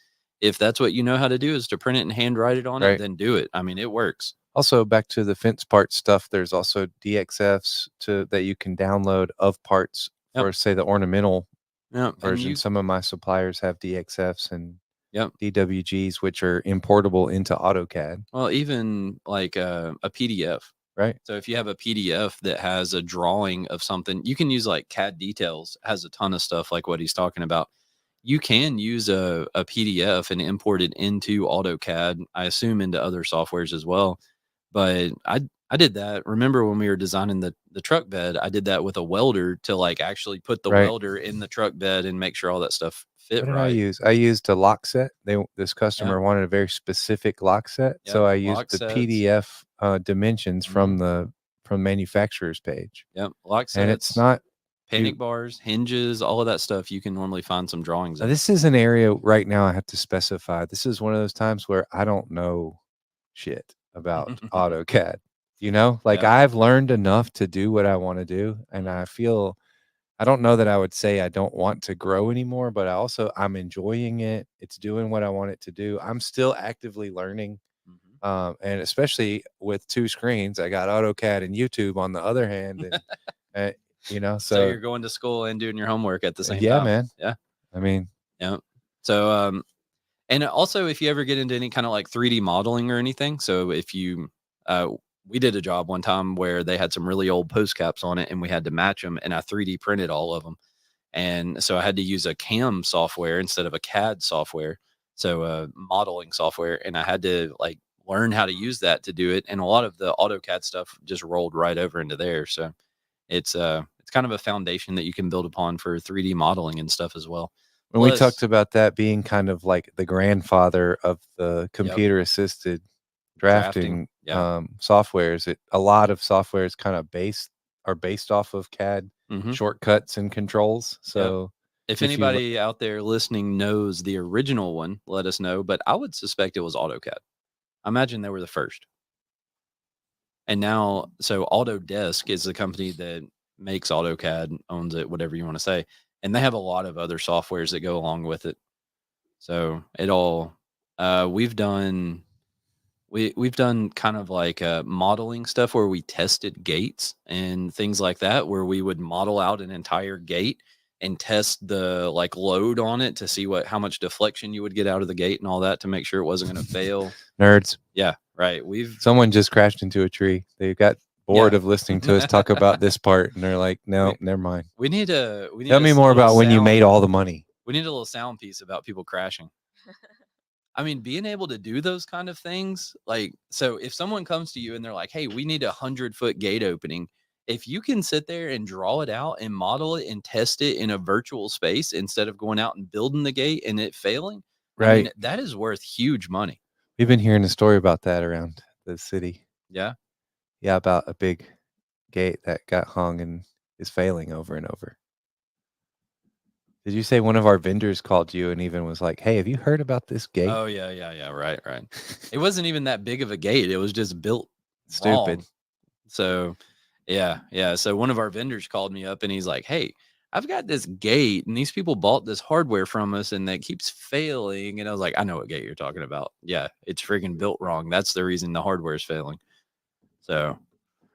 if that's what you know how to do is to print it and hand write it on it, then do it. I mean, it works. Also, back to the fence part stuff, there's also DXFs that you can download of parts for, say, the ornamental version. Some of my suppliers have DXFs and DWGs, which are importable into AutoCAD. Well, even like a PDF. Right. So if you have a PDF that has a drawing of something, you can use like CAD Details, has a ton of stuff like what he's talking about. You can use a PDF and import it into AutoCAD, I assume into other softwares as well. But I did that. Remember when we were designing the truck bed? I did that with a welder to like actually put the Right. welder in the truck bed and make sure all that stuff fit What did I right. use? I used a lock set. This customer wanted a very specific lock set, so Yep, I used lock the sets. PDF dimensions from Mhm. the manufacturer's page, Yep, lock and it's sets, not panic too. bars, hinges, all of that stuff. You can normally find some drawings of. This is an area right now I have to specify. This is one of those times where I don't know shit about AutoCAD. You know, like Yeah. I've learned enough to do what I want to do, and I feel I don't know that I would say I don't want to grow anymore, but I'm enjoying it. It's doing what I want it to do. I'm still actively learning, Mhm. and especially with 2 screens, I got AutoCAD and YouTube on the other hand, and you know, So so you're going to school and doing your homework at the same yeah, time. man. Yeah. I mean, Yeah. So and also if you ever get into any kind of like 3D modeling or anything, so if you uh we did a job one time where they had some really old post caps on it and we had to match them and I 3D printed all of them. And so I had to use a CAM software instead of a CAD software. So modeling software and I had to like learn how to use that to do it and a lot of the AutoCAD stuff just rolled right over into there. So it's kind of a foundation that you can build upon for 3D modeling and stuff as well. when we talked Plus, about that being kind of like the grandfather of the yep, computer assisted drafting. drafting Yeah. softwares, a lot of softwares kind of based off of CAD Hmm. shortcuts and controls. Yep. So If if you anybody out there listening knows the original one, let us know. But I would suspect it was AutoCAD. I imagine they were the first. And now, so Autodesk is the company that makes AutoCAD, owns it, whatever you want to say. And they have a lot of other softwares that go along with it. So it all, we've done we've done kind of like modeling stuff where we tested gates and things like that, where we would model out an entire gate and test the like load on it to see how much deflection you would get out of the gate and all that to make sure it wasn't going to fail. nerds, Yeah, right. someone just crashed into a tree. They got bored Yeah. of listening to us talk about this part, and they're like, "No, never mind. We need Tell a me more little about when you made sound. all the money." We need a little sound piece about people crashing. I mean, being able to do those kind of things, like, so if someone comes to you and they're like, hey, we need 100-foot gate opening, if you can sit there and draw it out and model it and test it in a virtual space instead of going out and building the gate and it failing, I mean, Right? that is worth huge money. We've been hearing a story about that around the city. Yeah. Yeah, about a big gate that got hung and is failing over and over. Did you say one of our vendors called you and even was like, "Hey, have you heard about this gate?" Oh, yeah, yeah, yeah. Right, right. It wasn't even that big of a gate. It was just built Stupid. wrong. So, yeah, yeah. So one of our vendors called me up and he's like, "Hey, I've got this gate and these people bought this hardware from us and that keeps failing." And I was like, "I know what gate you're talking about. Yeah, it's freaking built wrong. That's the reason the hardware is failing." So,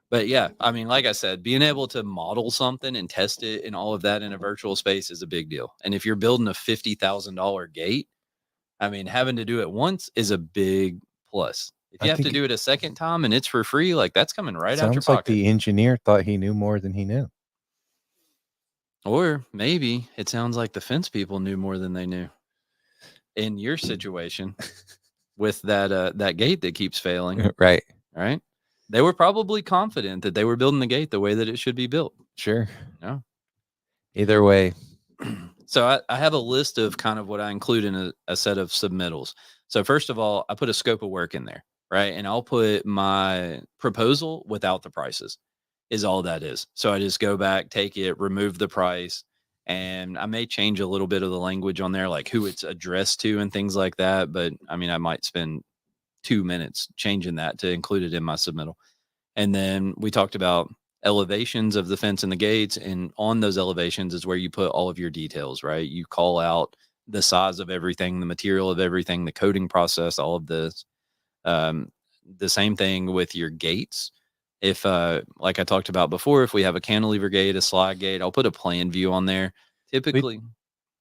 but yeah, I mean, like I said, being able to model something and test it and all of that in a virtual space is a big deal. And if you're building a $50,000 gate, I mean, having to do it once is a big plus. If I you have to think do it a second time and it's for free, like that's coming right out your sounds like pocket. the engineer thought he knew more than he knew. Or maybe it sounds like the fence people knew more than they knew. In your situation with that gate that keeps failing, Right. right? They were probably confident that they were building the gate the way that it should be built. Sure. No. Either way. So I have a list of kind of what I include in a set of submittals. So first of all, I put a scope of work in there, right? And I'll put my proposal without the prices is all that is. So I just go back, take it, remove the price, and I may change a little bit of the language on there, like who it's addressed to and things like that. But I mean, I might spend 2 minutes changing that to include it in my submittal. And then we talked about elevations of the fence and the gates. And on those elevations is where you put all of your details, right? You call out the size of everything, the material of everything, the coding process, all of this. Um, the same thing with your gates. If, like I talked about before, if we have a cantilever gate, a slide gate, I'll put a plan view on there. Typically,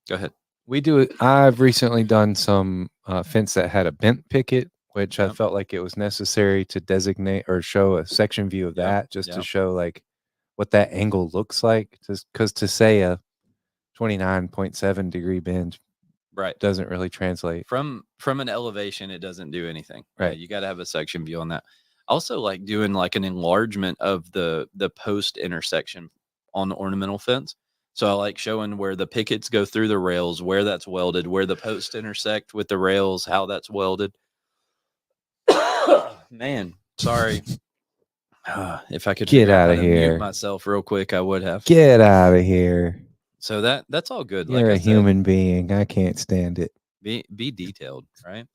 go ahead. We do it. I've recently done some fence that had a bent picket, which I Yep. felt like it was necessary to designate or show a section view of Yep. that, just to Yep. show like what that angle looks like. Just because to say a 29.7 degree bend Right. doesn't really translate. From an elevation, it doesn't do anything. Right. You got to have a section view on that. Also, like doing like an enlargement of the post intersection on the ornamental fence. So I like showing where the pickets go through the rails, where that's welded, where the posts intersect with the rails, how that's welded. Man, sorry. If I could Get figure out how outta to here. mute myself real quick, I would have. Get out of here. So that's all good. You're like I a said, human being. I can't stand it. be detailed, right?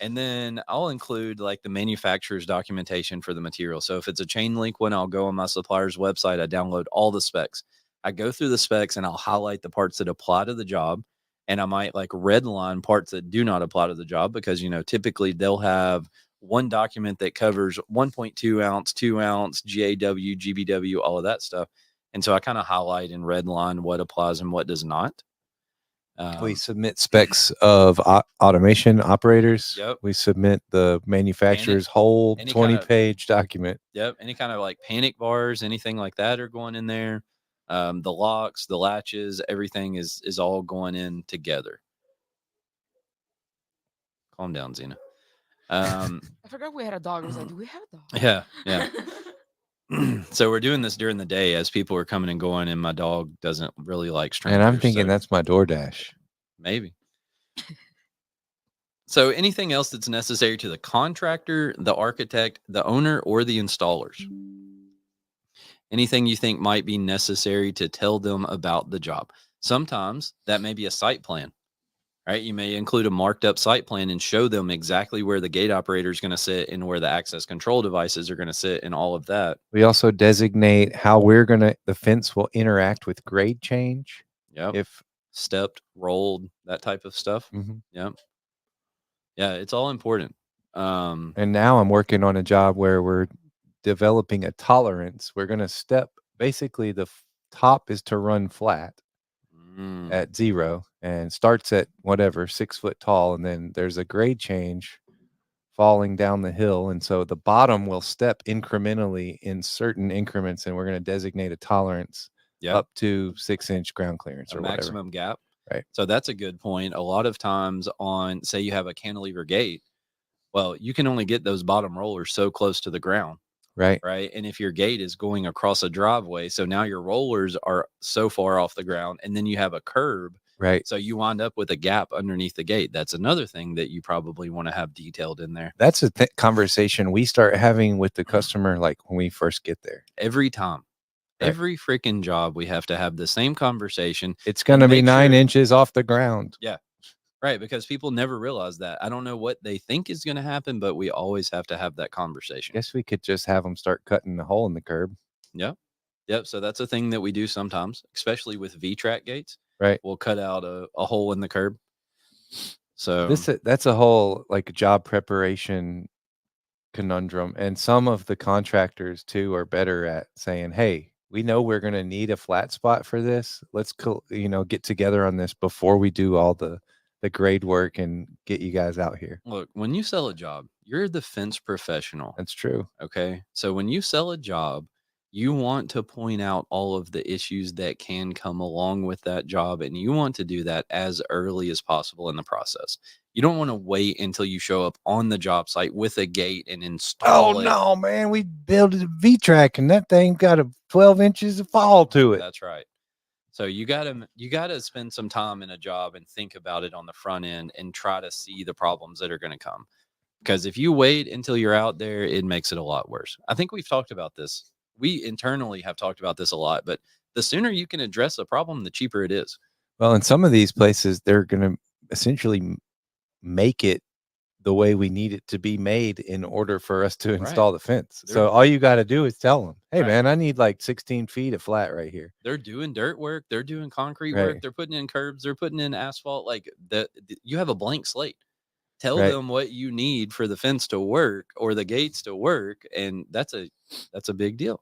And then I'll include like the manufacturer's documentation for the material. So if it's a chain link one, I'll go on my supplier's website. I download all the specs. I go through the specs and I'll highlight the parts that apply to the job. And I might like redline parts that do not apply to the job because, typically they'll have one document that covers 1.2 ounce, 2 ounce, GAW, GBW, all of that stuff. And so I kind of highlight and redline what applies and what does not. We submit specs of automation operators. Yep. We submit the manufacturer's whole any kind of- 20-page document. Yep. Any kind of like panic bars, anything like that are going in there. The locks, the latches, everything is all going in together. Calm down, Zena. I forgot we had a dog. I was like, do we have a dog? Yeah. So we're doing this during the day as people are coming and going, and my dog doesn't really like strangers. And I'm thinking so that's my DoorDash. maybe. So anything else that's necessary to the contractor, the architect, the owner, or the installers? Anything you think might be necessary to tell them about the job. Sometimes that may be a site plan, right? You may include a marked up site plan and show them exactly where the gate operator is going to sit and where the access control devices are going to sit and all of that. We also designate how the fence will interact with grade change. Yep. If stepped, rolled, that type of stuff. Mhm. Yep. Yeah, it's all important. And now I'm working on a job where we're developing a tolerance. We're going to step, basically the top is to run flat at 0 and starts at whatever, 6 foot tall. And then there's a grade change falling down the hill. And so the bottom will step incrementally in certain increments. And we're going to designate a tolerance up to 6-inch ground clearance or maximum whatever. Gap. Right. So that's a good point. A lot of times on, say you have a cantilever gate, well, you can only get those bottom rollers so close to the ground. Right. Right. And if your gate is going across a driveway, so now your rollers are so far off the ground, and then you have a curb. Right. So you wind up with a gap underneath the gate. That's another thing that you probably want to have detailed in there. That's a conversation we start having with the customer, like when we first get there. Every time. Right. Every freaking job, we have to have the same conversation. It's going to be 9 inches off the ground. Yeah. Right. Because people never realize that. I don't know what they think is going to happen, but we always have to have that conversation. Guess we could just have them start cutting the hole in the curb. Yep. Yep. So that's a thing that we do sometimes, especially with V-track gates. Right. We'll cut out a hole in the curb. So that's a whole like job preparation conundrum. And some of the contractors too are better at saying, hey, we know we're going to need a flat spot for this. Let's get together on this before we do all the grade work and get you guys out here. Look, when you sell a job, you're the fence professional. That's true. Okay. So when you sell a job, you want to point out all of the issues that can come along with that job. And you want to do that as early as possible in the process. You don't want to wait until you show up on the job site with a gate and install it. No, man. We built a V-track and that thing got 12 inches of fall to it. That's right. So you gotta spend some time in a job and think about it on the front end and try to see the problems that are going to come. Because if you wait until you're out there, it makes it a lot worse. I think we've talked about this. We internally have talked about this a lot, but the sooner you can address a problem, the cheaper it is. Well, in some of these places, they're going to essentially make it the way we need it to be made in order for us to install the fence. So all you got to do is tell them, hey, man, I need like 16 feet of flat right here. They're doing dirt work. They're doing concrete work. They're putting in curbs. They're putting in asphalt. Like you have a blank slate. Tell them what you need for the fence to work or the gates to work. And that's a big deal.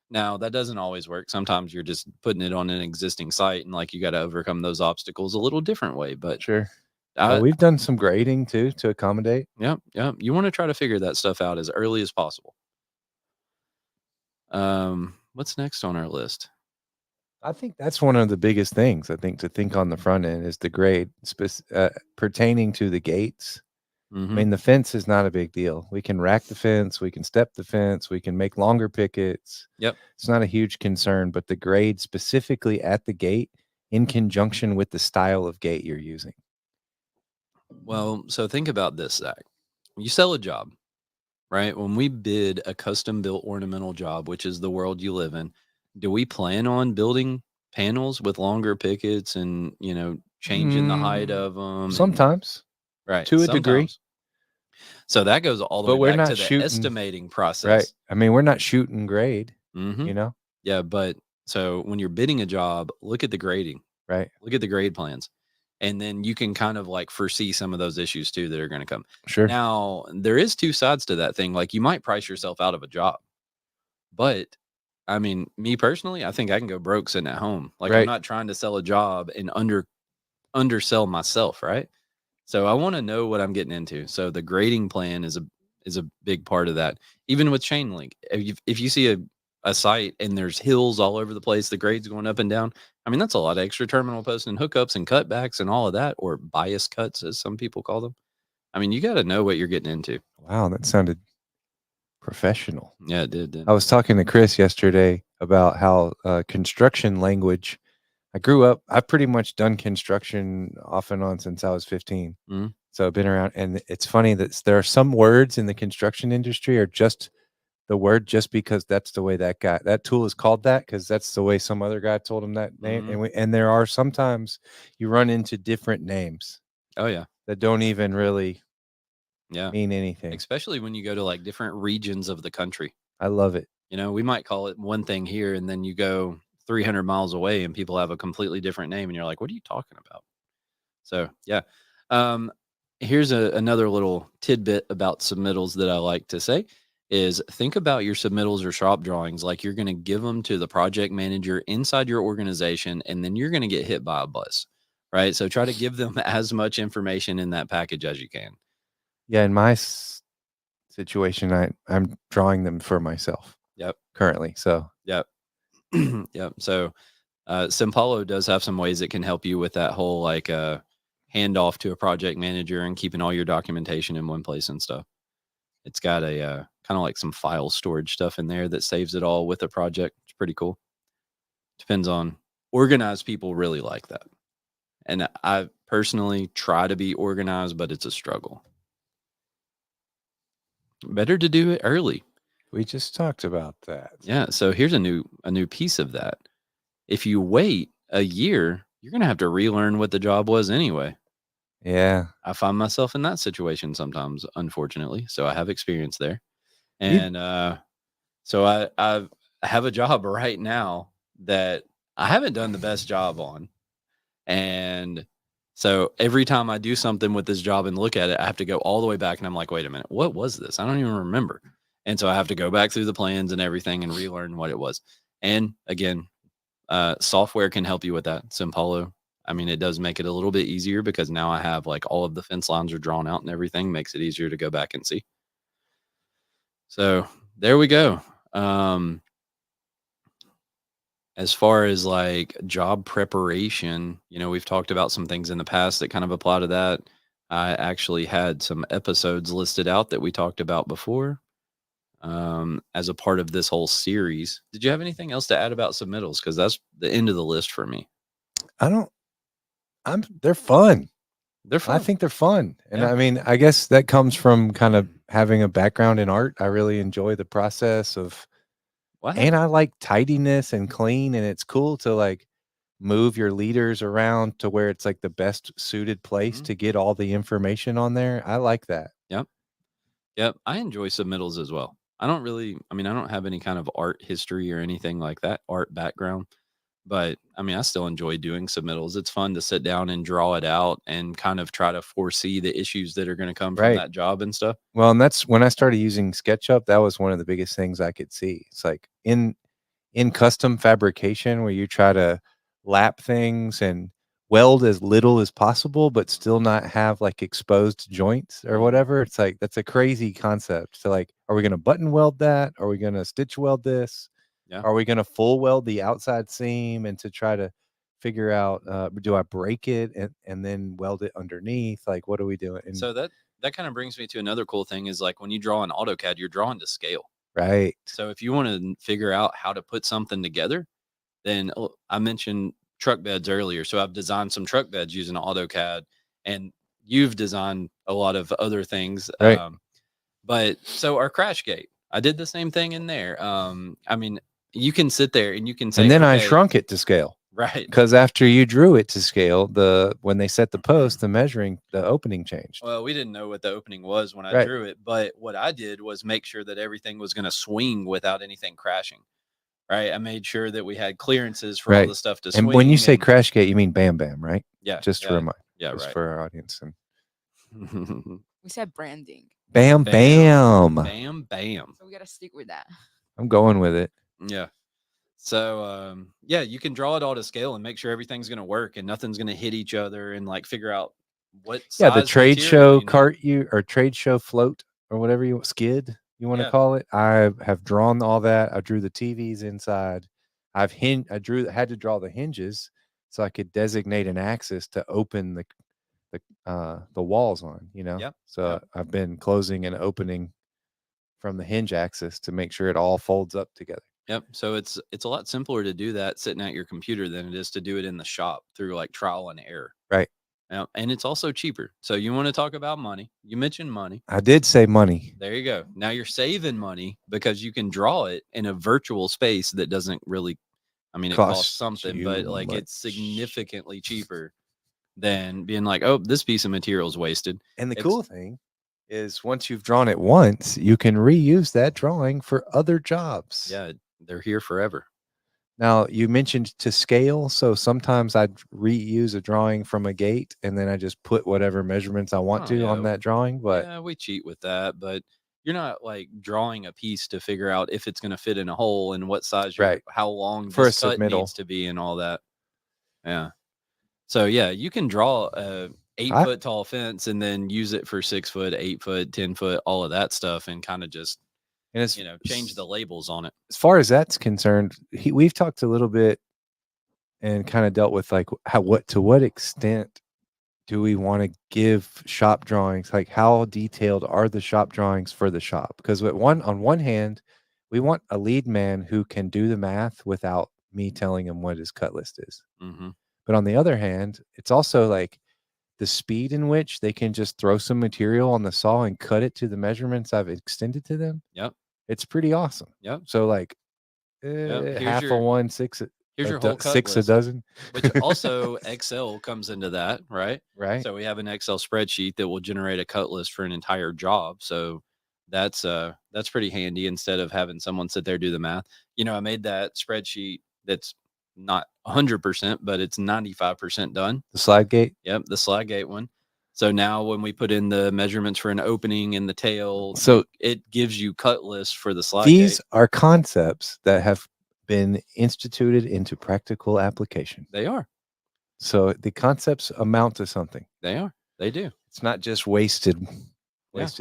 Now, that doesn't always work. Sometimes you're just putting it on an existing site and like you got to overcome those obstacles a little different way. But sure. We've done some grading too to accommodate. Yep. You want to try to figure that stuff out as early as possible. What's next on our list? I think that's one of the biggest things. I think to think on the front end is the grade pertaining to the gates. I Mhm. mean, the fence is not a big deal. We can rack the fence, we can step the fence, we can make longer pickets. Yep. It's not a huge concern, but the grade specifically at the gate in conjunction with the style of gate you're using. Well, so think about this, Zach. You sell a job, right? When we bid a custom built ornamental job, which is the world you live in, do we plan on building panels with longer pickets and, changing the height Mm, of them? And sometimes, right, to a degree, sometimes. So that goes all the but way we're back not to the shooting, estimating right? process. I mean, we're not shooting grade, Hmm. you know, Yeah, but so when you're bidding a job, look at the grading, right? look at the grade plans, and then you can kind of like foresee some of those issues too that are going to come. Sure. Now, there is two sides to that thing. Like you might price yourself out of a job, but I mean, me personally, I think I can go broke sitting at home. Like I'm Right. not trying to sell a job and undersell myself, right? So I want to know what I'm getting into. So the grading plan is a big part of that. Even with chain link, if you see a site and there's hills all over the place, the grades going up and down. I mean, that's a lot of extra terminal posts and hookups and cutbacks and all of that, or bias cuts as some people call them. I mean, you got to know what you're getting into. Wow, that sounded professional. Yeah, it did. I was talking to Chris yesterday about how construction language. I grew up, I've pretty much done construction off and on since I was 15. Mhm. So I've been around, and it's funny that there are some words in the construction industry are just the word just because that's the way that tool is called that because that's the way some other guy told him that name. Mhm. And there are sometimes you run into different names Oh yeah, that don't even really yeah. mean anything. Especially when you go to like different regions of the country. I love it. We might call it one thing here, and then you go 300 miles away, and people have a completely different name, and you're like, "What are you talking about?" So, yeah. Um, here's another little tidbit about submittals that I like to say is think about your submittals or shop drawings like you're going to give them to the project manager inside your organization, and then you're going to get hit by a bus, right? So try to give them as much information in that package as you can. Yeah, in my situation, I'm drawing them for myself. Yep. Currently. So Yep. Yep. So Simpalo does have some ways it can help you with that whole like handoff to a project manager and keeping all your documentation in one place and stuff. It's got a kind of like some file storage stuff in there that saves it all with a project. It's pretty cool. Depends on organized people really like that. And I personally try to be organized, but it's a struggle. Better to do it early. we just talked about that. Yeah. So here's a new piece of that. If you wait a year, you're gonna have to relearn what the job was anyway. Yeah. I find myself in that situation sometimes, unfortunately. So I have experience there. You- And so I have a job right now that I haven't done the best job on. And so every time I do something with this job and look at it, I have to go all the way back and I'm like, wait a minute, what was this? I don't even remember. And so I have to go back through the plans and everything and relearn what it was. And again, software can help you with that. Simpalo. I mean, it does make it a little bit easier because now I have like all of the fence lines are drawn out and everything makes it easier to go back and see. So there we go. As far as like job preparation, we've talked about some things in the past that kind of apply to that. I actually had some episodes listed out that we talked about before as a part of this whole series. Did you have anything else to add about submittals? Because that's the end of the list for me. They're fun. They're fun. I think they're fun. And Yeah. I mean, I guess that comes from kind of having a background in art. I really enjoy the process of, and I like tidiness and clean. And it's cool to like move your leaders around to where it's like the best suited place to get all the information on there. I like that. Yep. I enjoy submittals as well. I don't have any kind of art history or anything like that, art background. But I mean, I still enjoy doing submittals. It's fun to sit down and draw it out and kind of try to foresee the issues that are going to come from Right. that job and stuff. Well, and that's when I started using SketchUp. That was one of the biggest things I could see. It's like in custom fabrication where you try to lap things and weld as little as possible, but still not have like exposed joints or whatever. It's like that's a crazy concept. So like, are we going to button weld that? Are we going to stitch weld this? Yeah. Are we going to full weld the outside seam and to try to figure out do I break it and then weld it underneath? Like, what are we doing? And So that kind of brings me to another cool thing is like when you draw in AutoCAD, you're drawing to scale. Right. So if you want to figure out how to put something together, then I mentioned truck beds earlier. So I've designed some truck beds using AutoCAD, and you've designed a lot of other things. Right. But so our crash gate, I did the same thing in there. I mean, you can sit there and you can say, And then I okay, shrunk it to scale. right? Because after you drew it to scale, when they set the post, the opening changed. Well, we didn't know what the opening was when I Right. drew it, but what I did was make sure that everything was going to swing without anything crashing. Right. I made sure that we had clearances for all Right. the stuff to swing. And when you say crash gate, you mean Bam Bam, right? yeah, Just to yeah, remind, yeah, just right. for our audience. And We said branding. Bam Bam. Bam Bam. So we gotta stick with that. I'm going with it. Yeah. So yeah, you can draw it all to scale and make sure everything's going to work and nothing's going to hit each other and like figure out what Yeah, the size trade material show you need. cart or trade show float or whatever skid you want to call it. I have drawn all that. I drew the TVs inside. I had to draw the hinges so I could designate an axis to open the walls on, Yep. So Yep. I've been closing and opening from the hinge axis to make sure it all folds up together. Yep. So it's a lot simpler to do that sitting at your computer than it is to do it in the shop through like trial and error. Right. And it's also cheaper. So you want to talk about money? You mentioned money. I did say money. There you go. Now you're saving money because you can draw it in a virtual space that doesn't really, I mean, it costs something, but like it's significantly cheaper than being like, oh, this piece of material is wasted. And the cool thing is once you've drawn it once, you can reuse that drawing for other jobs. Yeah, they're here forever. Now, you mentioned to scale. So sometimes I'd reuse a drawing from a gate and then I just put whatever measurements I want on that drawing. But yeah, we cheat with that. But you're not like drawing a piece to figure out if it's going to fit in a hole and what size, how long for this a cut submittal needs to be and all that. Yeah. So yeah, you can draw a 8-foot tall fence and then use it for 6 foot, 8 foot, 10 foot, all of that stuff, and kind of just change the labels on it. As far as that's concerned, we've talked a little bit and kind of dealt with like to what extent do we want to give shop drawings? Like how detailed are the shop drawings for the shop? Because on one hand, we want a lead man who can do the math without me telling him what his cut list is. Mm-hmm. But on the other hand, it's also like the speed in which they can just throw some material on the saw and cut it to the measurements I've extended to them. Yep. It's pretty awesome. Yep. So like half a one, six, here's your whole cut six list, a dozen. Which also Excel comes into that, right? Right. So we have an Excel spreadsheet that will generate a cut list for an entire job. So that's pretty handy instead of having someone sit there do the math. I made that spreadsheet that's not 100%, but it's 95% done. The slide gate? Yep, the slide gate one. So now when we put in the measurements for an opening and the tail, so it gives you cut lists for the slide these gate. Are concepts that have been instituted into practical application. They are. So the concepts amount to something. They are. They do. It's not just wasted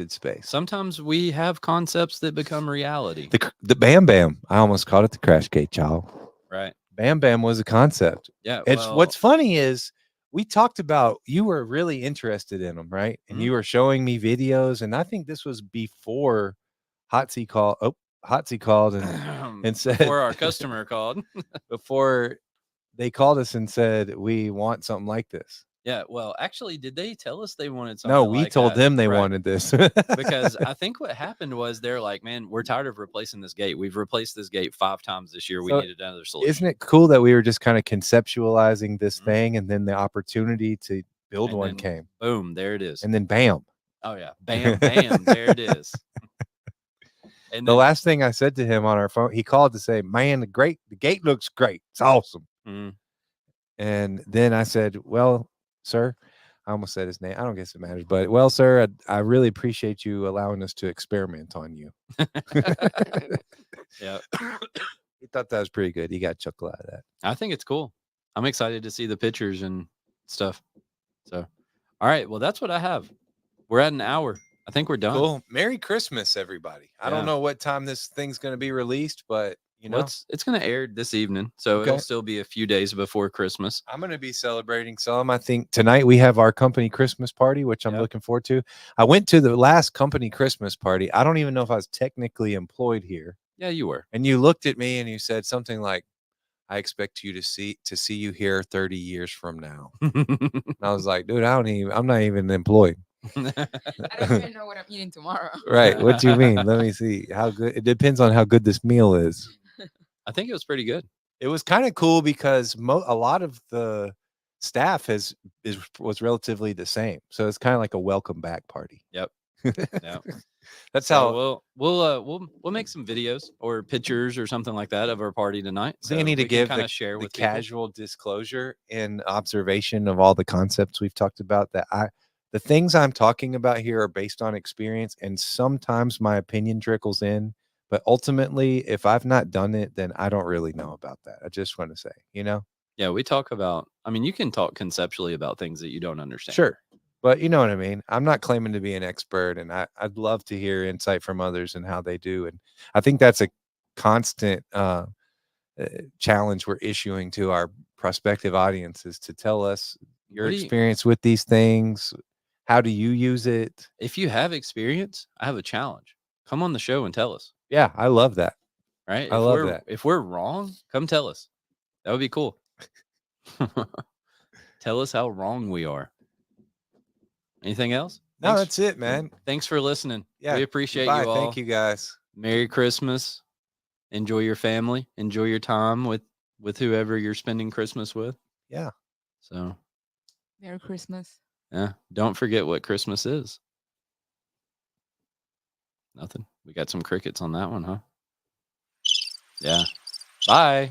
space. Sometimes we have concepts that become reality. The Bam Bam. I almost called it the crash gate, y'all. Right. Bam Bam was a concept. Yeah. What's funny is we talked about, you were really interested in them, right? And you were showing me videos, and I think this was before Hotsy called and said, before our customer called, before they called us and said, we want something like this. Yeah. Well, actually, did they tell us they wanted something? No, we told them they wanted this. Because I think what happened was they're like, man, we're tired of replacing this gate. We've replaced this gate 5 times this year. We needed another solution. Isn't it cool that we were just kind of conceptualizing this thing, and then the opportunity to build one came? Boom, there it is. And then bam. Oh yeah, bam, bam, there it is. And the last thing I said to him on our phone, he called to say, man, the gate looks great. It's awesome. And then I said, well, sir, I almost said his name. I don't guess it matters, but well, sir, I really appreciate you allowing us to experiment on you. Yeah. He thought that was pretty good. He got a chuckle out of that. I think it's cool. I'm excited to see the pictures and stuff. So, all right. Well, that's what I have. We're at an hour. I think we're done. Cool. Merry Christmas, everybody. I don't know what time this thing's going to be released, but You Well, know, it's going to air this evening, so Okay. it'll still be a few days before Christmas. I'm going to be celebrating some. I think tonight we have our company Christmas party, which I'm Yep. looking forward to. I went to the last company Christmas party. I don't even know if I was technically employed here. Yeah, you were. And you looked at me and you said something like, I expect you to see you here 30 years from now. And I was like, dude, I'm not even employed. I don't even know what I'm eating tomorrow. Right. What do you mean? Let me see how good. It depends on how good this meal is. I think it was pretty good. It was kind of cool because a lot of the staff was relatively the same. So it's kind of like a welcome back party. Yep. Yeah. That's So how we'll make some videos or pictures or something like that of our party tonight. I think I need to we can give kind the, of share the with people. casual disclosure and observation of all the concepts we've talked about that the things I'm talking about here are based on experience, and sometimes my opinion trickles in, but ultimately if I've not done it, then I don't really know about that. I just want to say, Yeah, we talk about. I mean, you can talk conceptually about things that you don't understand. Sure. But you know what I mean? I'm not claiming to be an expert, and I'd love to hear insight from others and how they do. And I think that's a constant challenge we're issuing to our prospective audiences to tell us your What do you- experience with these things. How do you use it? If you have experience, I have a challenge. Come on the show and tell us. Yeah, I love that. Right? I love that. If we're wrong, come tell us. That would be cool. Tell us how wrong we are. Anything else? No, that's it, man. Thanks for listening. Yeah. We appreciate Goodbye. you all. Thank you guys. Merry Christmas. Enjoy your family. Enjoy your time with whoever you're spending Christmas with. Yeah. So, Merry Christmas. yeah, don't forget what Christmas is. Nothing. We got some crickets on that one, huh? Yeah. Bye.